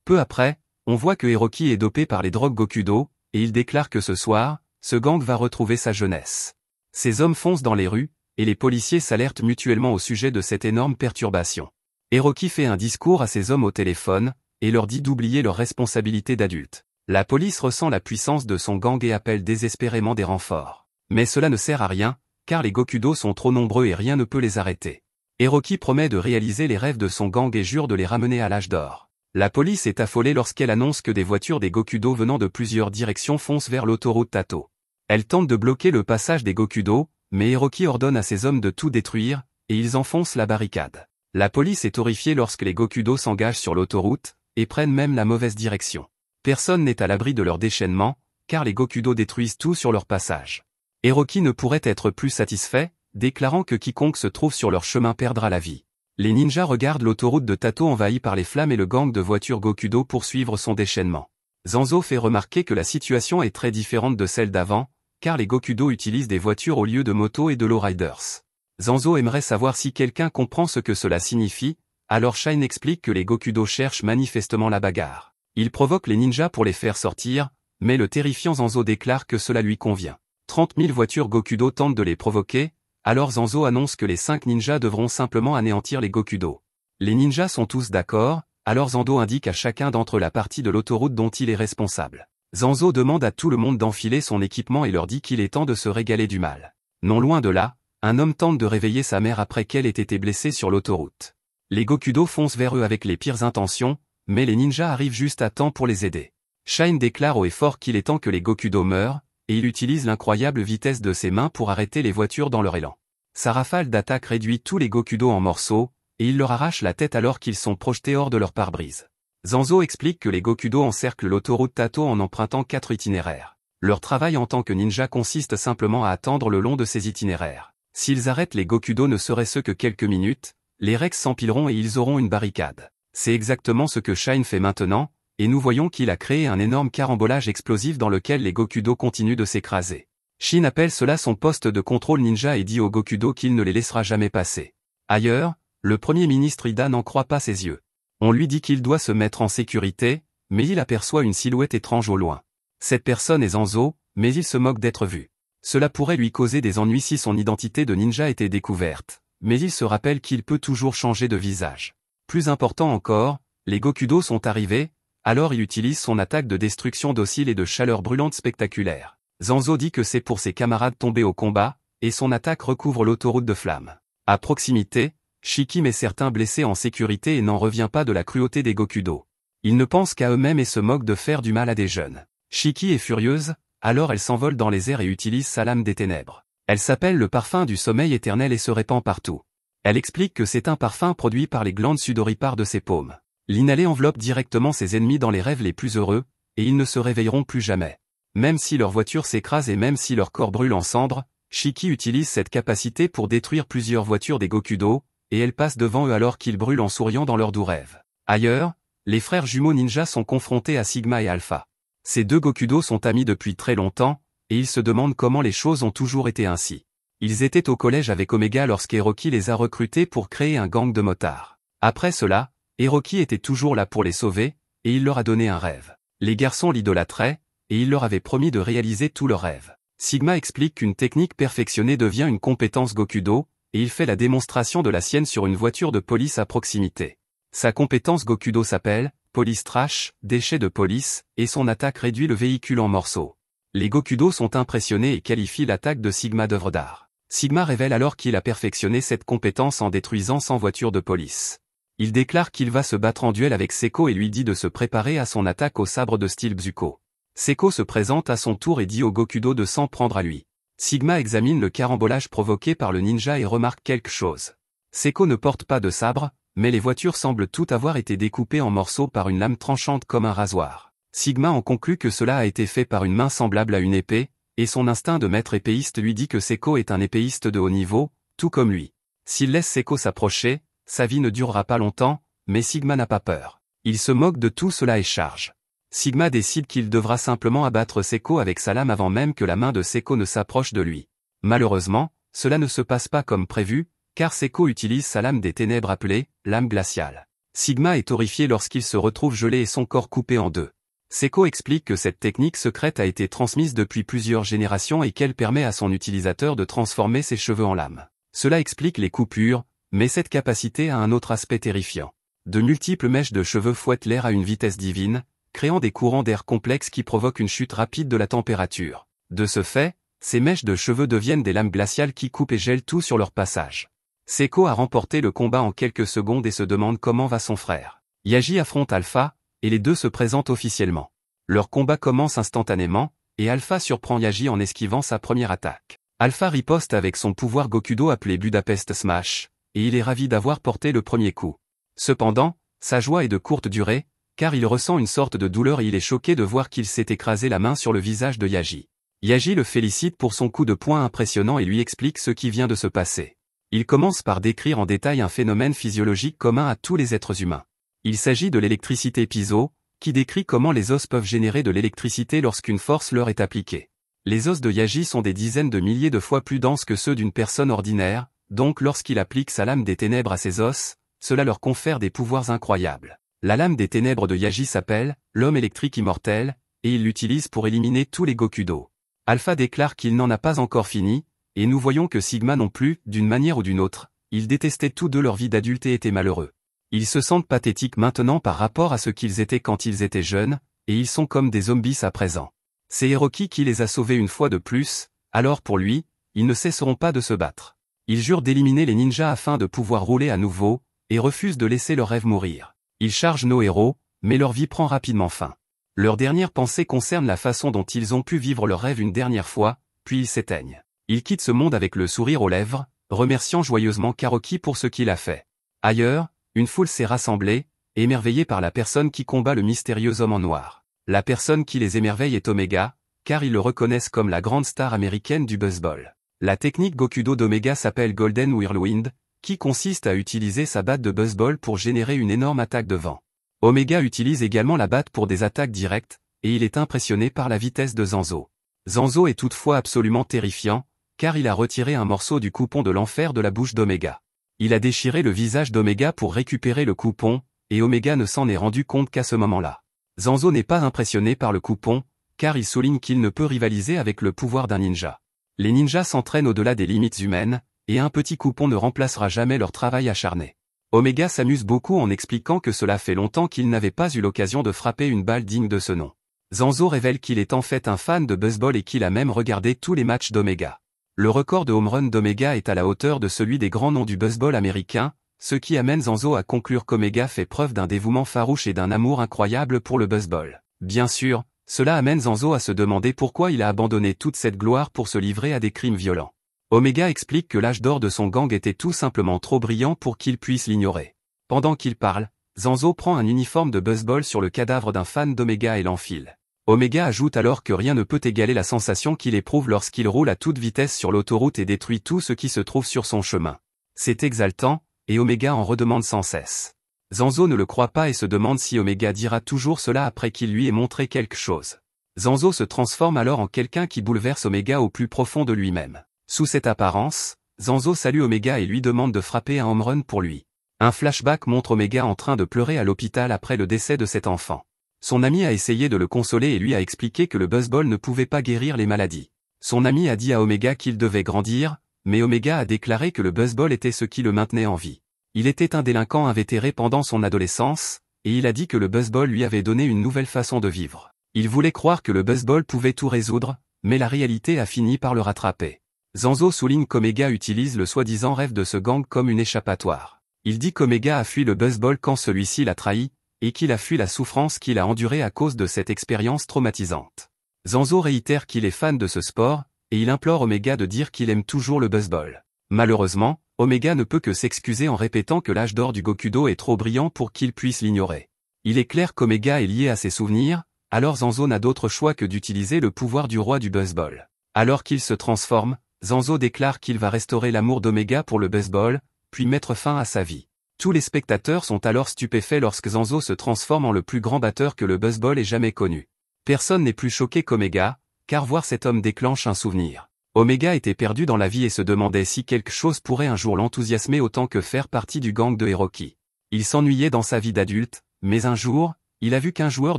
Peu après, on voit que Hiroki est dopé par les drogues Gokudo, et il déclare que ce soir, ce gang va retrouver sa jeunesse. Ces hommes foncent dans les rues, et les policiers s'alertent mutuellement au sujet de cette énorme perturbation. Hiroki fait un discours à ces hommes au téléphone, et leur dit d'oublier leurs responsabilités d'adultes. La police ressent la puissance de son gang et appelle désespérément des renforts. Mais cela ne sert à rien, car les Gokudo sont trop nombreux et rien ne peut les arrêter. Hiroki promet de réaliser les rêves de son gang et jure de les ramener à l'âge d'or. La police est affolée lorsqu'elle annonce que des voitures des Gokudo venant de plusieurs directions foncent vers l'autoroute Tato. Elle tente de bloquer le passage des Gokudo, mais Hiroki ordonne à ses hommes de tout détruire, et ils enfoncent la barricade. La police est horrifiée lorsque les Gokudo s'engagent sur l'autoroute, et prennent même la mauvaise direction. Personne n'est à l'abri de leur déchaînement, car les Gokudo détruisent tout sur leur passage. Hiroki ne pourrait être plus satisfait, déclarant que quiconque se trouve sur leur chemin perdra la vie. Les ninjas regardent l'autoroute de Tato envahie par les flammes et le gang de voitures Gokudo poursuivre son déchaînement. Zanzo fait remarquer que la situation est très différente de celle d'avant, car les Gokudo utilisent des voitures au lieu de motos et de lowriders. Zanzo aimerait savoir si quelqu'un comprend ce que cela signifie, alors Shine explique que les Gokudo cherchent manifestement la bagarre. Il provoque les ninjas pour les faire sortir, mais le terrifiant Zanzo déclare que cela lui convient. 30 000 voitures Gokudo tentent de les provoquer, alors Zanzo annonce que les 5 ninjas devront simplement anéantir les Gokudo. Les ninjas sont tous d'accord, alors Zanzo indique à chacun d'entre eux la partie de l'autoroute dont il est responsable. Zanzo demande à tout le monde d'enfiler son équipement et leur dit qu'il est temps de se régaler du mal. Non loin de là, un homme tente de réveiller sa mère après qu'elle ait été blessée sur l'autoroute. Les Gokudo foncent vers eux avec les pires intentions, mais les ninjas arrivent juste à temps pour les aider. Shine déclare haut et fort qu'il est temps que les Gokudo meurent, et il utilise l'incroyable vitesse de ses mains pour arrêter les voitures dans leur élan. Sa rafale d'attaque réduit tous les Gokudo en morceaux, et il leur arrache la tête alors qu'ils sont projetés hors de leur pare-brise. Zanzo explique que les Gokudo encerclent l'autoroute Tato en empruntant 4 itinéraires. Leur travail en tant que ninja consiste simplement à attendre le long de ces itinéraires. S'ils arrêtent les Gokudo ne serait-ce que quelques minutes, les Rex s'empileront et ils auront une barricade. C'est exactement ce que Shine fait maintenant, et nous voyons qu'il a créé un énorme carambolage explosif dans lequel les Gokudo continuent de s'écraser. Shin appelle cela son poste de contrôle ninja et dit aux Gokudo qu'il ne les laissera jamais passer. Ailleurs, le premier ministre Ida n'en croit pas ses yeux. On lui dit qu'il doit se mettre en sécurité, mais il aperçoit une silhouette étrange au loin. Cette personne est Zanzo, mais il se moque d'être vu. Cela pourrait lui causer des ennuis si son identité de ninja était découverte, mais il se rappelle qu'il peut toujours changer de visage. Plus important encore, les Gokudo sont arrivés, alors il utilise son attaque de destruction docile et de chaleur brûlante spectaculaire. Zanzo dit que c'est pour ses camarades tombés au combat, et son attaque recouvre l'autoroute de flammes. À proximité, Shiki met certains blessés en sécurité et n'en revient pas de la cruauté des Gokudo. Ils ne pensent qu'à eux-mêmes et se moquent de faire du mal à des jeunes. Shiki est furieuse, alors elle s'envole dans les airs et utilise sa lame des ténèbres. Elle s'appelle le parfum du sommeil éternel et se répand partout. Elle explique que c'est un parfum produit par les glandes sudoripares de ses paumes. L'inhaler enveloppe directement ses ennemis dans les rêves les plus heureux, et ils ne se réveilleront plus jamais. Même si leur voiture s'écrase et même si leur corps brûle en cendres, Shiki utilise cette capacité pour détruire plusieurs voitures des Gokudo, et elle passe devant eux alors qu'ils brûlent en souriant dans leurs doux rêves. Ailleurs, les frères jumeaux ninja sont confrontés à Sigma et Alpha. Ces deux Gokudo sont amis depuis très longtemps, et ils se demandent comment les choses ont toujours été ainsi. Ils étaient au collège avec Omega lorsqu'Hiroki les a recrutés pour créer un gang de motards. Après cela, Hiroki était toujours là pour les sauver, et il leur a donné un rêve. Les garçons l'idolâtraient, et il leur avait promis de réaliser tous leurs rêves. Sigma explique qu'une technique perfectionnée devient une compétence Gokudo, et il fait la démonstration de la sienne sur une voiture de police à proximité. Sa compétence Gokudo s'appelle Police Trash, déchet de police, et son attaque réduit le véhicule en morceaux. Les Gokudo sont impressionnés et qualifient l'attaque de Sigma d'œuvre d'art. Sigma révèle alors qu'il a perfectionné cette compétence en détruisant 100 voitures de police. Il déclare qu'il va se battre en duel avec Seko et lui dit de se préparer à son attaque au sabre de style Bzuko. Seko se présente à son tour et dit au Gokudo de s'en prendre à lui. Sigma examine le carambolage provoqué par le ninja et remarque quelque chose. Seko ne porte pas de sabre, mais les voitures semblent toutes avoir été découpées en morceaux par une lame tranchante comme un rasoir. Sigma en conclut que cela a été fait par une main semblable à une épée, et son instinct de maître épéiste lui dit que Seko est un épéiste de haut niveau, tout comme lui. S'il laisse Seko s'approcher, sa vie ne durera pas longtemps, mais Sigma n'a pas peur. Il se moque de tout cela et charge. Sigma décide qu'il devra simplement abattre Seko avec sa lame avant même que la main de Seko ne s'approche de lui. Malheureusement, cela ne se passe pas comme prévu, car Seko utilise sa lame des ténèbres appelée lame glaciale. Sigma est horrifié lorsqu'il se retrouve gelé et son corps coupé en deux. Seko explique que cette technique secrète a été transmise depuis plusieurs générations et qu'elle permet à son utilisateur de transformer ses cheveux en lame. Cela explique les coupures, mais cette capacité a un autre aspect terrifiant. De multiples mèches de cheveux fouettent l'air à une vitesse divine, créant des courants d'air complexes qui provoquent une chute rapide de la température. De ce fait, ces mèches de cheveux deviennent des lames glaciales qui coupent et gèlent tout sur leur passage. Seko a remporté le combat en quelques secondes et se demande comment va son frère. Yaji affronte Alpha, et les deux se présentent officiellement. Leur combat commence instantanément, et Alpha surprend Yaji en esquivant sa première attaque. Alpha riposte avec son pouvoir Gokudo appelé Budapest Smash, et il est ravi d'avoir porté le premier coup. Cependant, sa joie est de courte durée, car il ressent une sorte de douleur et il est choqué de voir qu'il s'est écrasé la main sur le visage de Yaji. Yaji le félicite pour son coup de poing impressionnant et lui explique ce qui vient de se passer. Il commence par décrire en détail un phénomène physiologique commun à tous les êtres humains. Il s'agit de l'électricité piezo, qui décrit comment les os peuvent générer de l'électricité lorsqu'une force leur est appliquée. Les os de Yaji sont des dizaines de milliers de fois plus denses que ceux d'une personne ordinaire, donc lorsqu'il applique sa lame des ténèbres à ses os, cela leur confère des pouvoirs incroyables. La lame des ténèbres de Yaji s'appelle l'homme électrique immortel, et il l'utilise pour éliminer tous les Gokudo. Alpha déclare qu'il n'en a pas encore fini, et nous voyons que Sigma non plus, d'une manière ou d'une autre, ils détestaient tous deux leur vie d'adulte et étaient malheureux. Ils se sentent pathétiques maintenant par rapport à ce qu'ils étaient quand ils étaient jeunes, et ils sont comme des zombies à présent. C'est Hiroki qui les a sauvés une fois de plus, alors pour lui, ils ne cesseront pas de se battre. Ils jurent d'éliminer les ninjas afin de pouvoir rouler à nouveau, et refusent de laisser leurs rêves mourir. Ils chargent nos héros, mais leur vie prend rapidement fin. Leur dernière pensée concerne la façon dont ils ont pu vivre leur rêve une dernière fois, puis ils s'éteignent. Ils quittent ce monde avec le sourire aux lèvres, remerciant joyeusement Karoki pour ce qu'il a fait. Ailleurs, une foule s'est rassemblée, émerveillée par la personne qui combat le mystérieux homme en noir. La personne qui les émerveille est Omega, car ils le reconnaissent comme la grande star américaine du baseball. La technique Gokudo d'Omega s'appelle Golden Whirlwind, qui consiste à utiliser sa batte de baseball pour générer une énorme attaque de vent. Omega utilise également la batte pour des attaques directes, et il est impressionné par la vitesse de Zanzo. Zanzo est toutefois absolument terrifiant, car il a retiré un morceau du coupon de l'enfer de la bouche d'Omega. Il a déchiré le visage d'Omega pour récupérer le coupon, et Omega ne s'en est rendu compte qu'à ce moment-là. Zanzo n'est pas impressionné par le coupon, car il souligne qu'il ne peut rivaliser avec le pouvoir d'un ninja. Les ninjas s'entraînent au-delà des limites humaines, et un petit coupon ne remplacera jamais leur travail acharné. Omega s'amuse beaucoup en expliquant que cela fait longtemps qu'il n'avait pas eu l'occasion de frapper une balle digne de ce nom. Zanzo révèle qu'il est en fait un fan de baseball et qu'il a même regardé tous les matchs d'Omega. Le record de home run d'Omega est à la hauteur de celui des grands noms du baseball américain, ce qui amène Zanzo à conclure qu'Omega fait preuve d'un dévouement farouche et d'un amour incroyable pour le baseball. Bien sûr, cela amène Zanzo à se demander pourquoi il a abandonné toute cette gloire pour se livrer à des crimes violents. Omega explique que l'âge d'or de son gang était tout simplement trop brillant pour qu'il puisse l'ignorer. Pendant qu'il parle, Zanzo prend un uniforme de baseball sur le cadavre d'un fan d'Omega et l'enfile. Omega ajoute alors que rien ne peut égaler la sensation qu'il éprouve lorsqu'il roule à toute vitesse sur l'autoroute et détruit tout ce qui se trouve sur son chemin. C'est exaltant, et Omega en redemande sans cesse. Zanzo ne le croit pas et se demande si Omega dira toujours cela après qu'il lui ait montré quelque chose. Zanzo se transforme alors en quelqu'un qui bouleverse Omega au plus profond de lui-même. Sous cette apparence, Zanzo salue Omega et lui demande de frapper un home run pour lui. Un flashback montre Omega en train de pleurer à l'hôpital après le décès de cet enfant. Son ami a essayé de le consoler et lui a expliqué que le baseball ne pouvait pas guérir les maladies. Son ami a dit à Omega qu'il devait grandir, mais Omega a déclaré que le baseball était ce qui le maintenait en vie. Il était un délinquant invétéré pendant son adolescence, et il a dit que le baseball lui avait donné une nouvelle façon de vivre. Il voulait croire que le baseball pouvait tout résoudre, mais la réalité a fini par le rattraper. Zanzo souligne qu'Omega utilise le soi-disant rêve de ce gang comme une échappatoire. Il dit qu'Omega a fui le baseball quand celui-ci l'a trahi, et qu'il a fui la souffrance qu'il a endurée à cause de cette expérience traumatisante. Zanzo réitère qu'il est fan de ce sport, et il implore Omega de dire qu'il aime toujours le baseball. Malheureusement, Omega ne peut que s'excuser en répétant que l'âge d'or du Gokudo est trop brillant pour qu'il puisse l'ignorer. Il est clair qu'Omega est lié à ses souvenirs, alors Zanzo n'a d'autre choix que d'utiliser le pouvoir du roi du baseball. Alors qu'il se transforme, Zanzo déclare qu'il va restaurer l'amour d'Omega pour le baseball, puis mettre fin à sa vie. Tous les spectateurs sont alors stupéfaits lorsque Zanzo se transforme en le plus grand batteur que le baseball ait jamais connu. Personne n'est plus choqué qu'Omega, car voir cet homme déclenche un souvenir. Omega était perdu dans la vie et se demandait si quelque chose pourrait un jour l'enthousiasmer autant que faire partie du gang de Hiroki. Il s'ennuyait dans sa vie d'adulte, mais un jour, il a vu qu'un joueur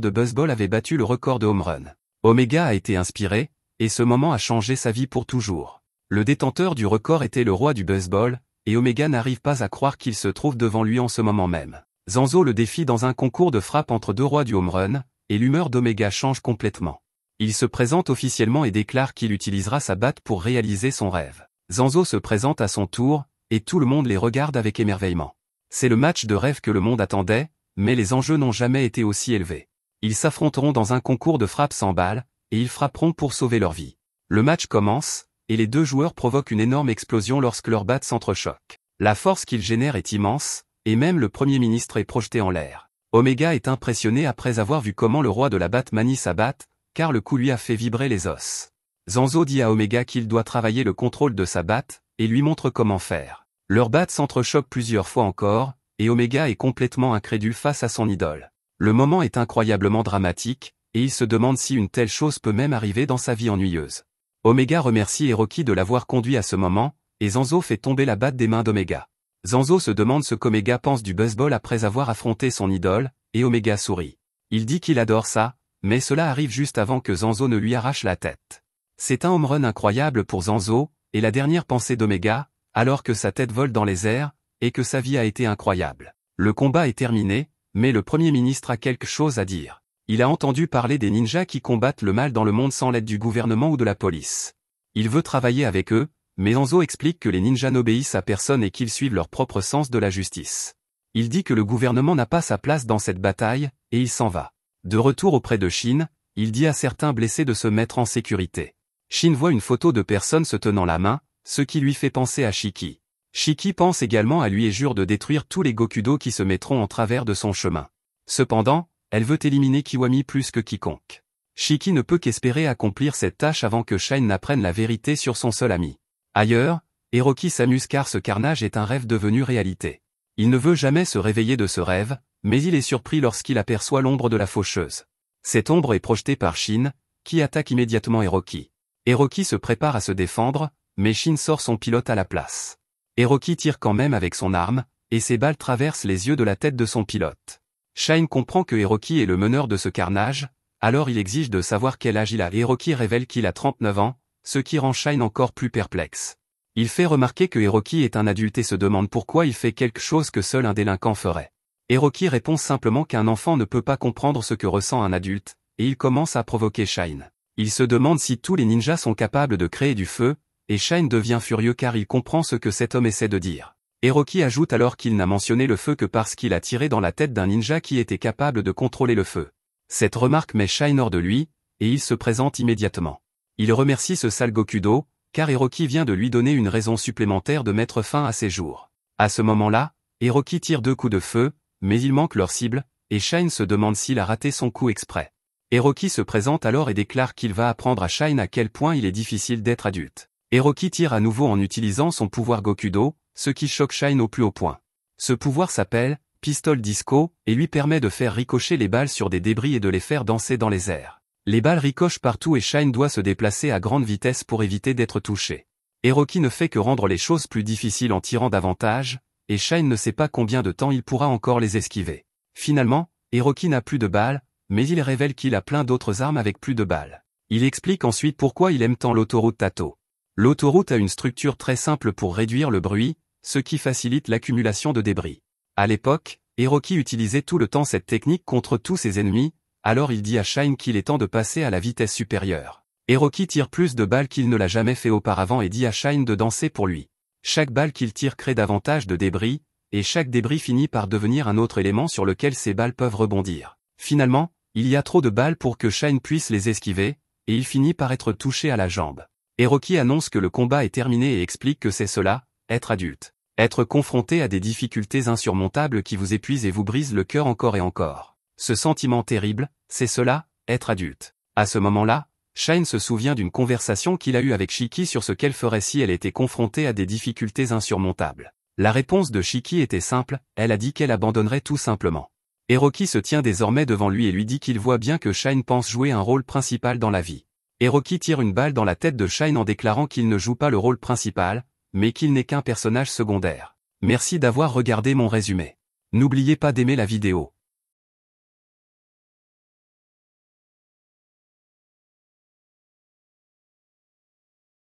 de baseball avait battu le record de home run. Omega a été inspiré, et ce moment a changé sa vie pour toujours. Le détenteur du record était le roi du baseball, et Omega n'arrive pas à croire qu'il se trouve devant lui en ce moment même. Zanzo le défie dans un concours de frappe entre deux rois du home run, et l'humeur d'Omega change complètement. Il se présente officiellement et déclare qu'il utilisera sa batte pour réaliser son rêve. Zanzo se présente à son tour, et tout le monde les regarde avec émerveillement. C'est le match de rêve que le monde attendait, mais les enjeux n'ont jamais été aussi élevés. Ils s'affronteront dans un concours de frappe sans balles, et ils frapperont pour sauver leur vie. Le match commence, et les deux joueurs provoquent une énorme explosion lorsque leurs battes s'entrechoquent. La force qu'ils génèrent est immense, et même le Premier ministre est projeté en l'air. Omega est impressionné après avoir vu comment le roi de la batte manie sa batte, car le coup lui a fait vibrer les os. Zanzo dit à Omega qu'il doit travailler le contrôle de sa batte, et lui montre comment faire. Leurs battes s'entrechoquent plusieurs fois encore, et Omega est complètement incrédule face à son idole. Le moment est incroyablement dramatique, et il se demande si une telle chose peut même arriver dans sa vie ennuyeuse. Omega remercie Hiroki de l'avoir conduit à ce moment, et Zanzo fait tomber la batte des mains d'Omega. Zanzo se demande ce qu'Omega pense du baseball après avoir affronté son idole, et Omega sourit. Il dit qu'il adore ça, mais cela arrive juste avant que Zanzo ne lui arrache la tête. C'est un home run incroyable pour Zanzo, et la dernière pensée d'Omega, alors que sa tête vole dans les airs, et que sa vie a été incroyable. Le combat est terminé, mais le Premier ministre a quelque chose à dire. Il a entendu parler des ninjas qui combattent le mal dans le monde sans l'aide du gouvernement ou de la police. Il veut travailler avec eux, mais Zanzo explique que les ninjas n'obéissent à personne et qu'ils suivent leur propre sens de la justice. Il dit que le gouvernement n'a pas sa place dans cette bataille, et il s'en va. De retour auprès de Shin, il dit à certains blessés de se mettre en sécurité. Shin voit une photo de personnes se tenant la main, ce qui lui fait penser à Shiki. Shiki pense également à lui et jure de détruire tous les Gokudo qui se mettront en travers de son chemin. Cependant, elle veut éliminer Kiwami plus que quiconque. Shiki ne peut qu'espérer accomplir cette tâche avant que Shine n'apprenne la vérité sur son seul ami. Ailleurs, Hiroki s'amuse car ce carnage est un rêve devenu réalité. Il ne veut jamais se réveiller de ce rêve, mais il est surpris lorsqu'il aperçoit l'ombre de la faucheuse. Cette ombre est projetée par Shin, qui attaque immédiatement Hiroki. Hiroki se prépare à se défendre, mais Shin sort son pilote à la place. Hiroki tire quand même avec son arme, et ses balles traversent les yeux de la tête de son pilote. Shine comprend que Hiroki est le meneur de ce carnage, alors il exige de savoir quel âge il a. Hiroki révèle qu'il a 39 ans, ce qui rend Shine encore plus perplexe. Il fait remarquer que Hiroki est un adulte et se demande pourquoi il fait quelque chose que seul un délinquant ferait. Hiroki répond simplement qu'un enfant ne peut pas comprendre ce que ressent un adulte, et il commence à provoquer Shine. Il se demande si tous les ninjas sont capables de créer du feu, et Shine devient furieux car il comprend ce que cet homme essaie de dire. Hiroki ajoute alors qu'il n'a mentionné le feu que parce qu'il a tiré dans la tête d'un ninja qui était capable de contrôler le feu. Cette remarque met Shine hors de lui, et il se présente immédiatement. Il remercie ce sale Gokudo, car Hiroki vient de lui donner une raison supplémentaire de mettre fin à ses jours. À ce moment-là, Hiroki tire 2 coups de feu, mais il manque leur cible, et Shine se demande s'il a raté son coup exprès. Hiroki se présente alors et déclare qu'il va apprendre à Shine à quel point il est difficile d'être adulte. Hiroki tire à nouveau en utilisant son pouvoir Gokudo, ce qui choque Shine au plus haut point. Ce pouvoir s'appelle Pistol Disco et lui permet de faire ricocher les balles sur des débris et de les faire danser dans les airs. Les balles ricochent partout et Shine doit se déplacer à grande vitesse pour éviter d'être touché. Hiroki ne fait que rendre les choses plus difficiles en tirant davantage, et Shine ne sait pas combien de temps il pourra encore les esquiver. Finalement, Hiroki n'a plus de balles, mais il révèle qu'il a plein d'autres armes avec plus de balles. Il explique ensuite pourquoi il aime tant l'autoroute Tato. L'autoroute a une structure très simple pour réduire le bruit, ce qui facilite l'accumulation de débris. À l'époque, Hiroki utilisait tout le temps cette technique contre tous ses ennemis, alors il dit à Shine qu'il est temps de passer à la vitesse supérieure. Hiroki tire plus de balles qu'il ne l'a jamais fait auparavant et dit à Shine de danser pour lui. Chaque balle qu'il tire crée davantage de débris, et chaque débris finit par devenir un autre élément sur lequel ces balles peuvent rebondir. Finalement, il y a trop de balles pour que Shine puisse les esquiver, et il finit par être touché à la jambe. Hiroki annonce que le combat est terminé et explique que c'est cela, être adulte. Être confronté à des difficultés insurmontables qui vous épuisent et vous brisent le cœur encore et encore. Ce sentiment terrible, c'est cela, être adulte. À ce moment-là, Shine se souvient d'une conversation qu'il a eue avec Shiki sur ce qu'elle ferait si elle était confrontée à des difficultés insurmontables. La réponse de Shiki était simple, elle a dit qu'elle abandonnerait tout simplement. Hiroki se tient désormais devant lui et lui dit qu'il voit bien que Shine pense jouer un rôle principal dans la vie. Hiroki tire une balle dans la tête de Shine en déclarant qu'il ne joue pas le rôle principal, mais qu'il n'est qu'un personnage secondaire. Merci d'avoir regardé mon résumé. N'oubliez pas d'aimer la vidéo.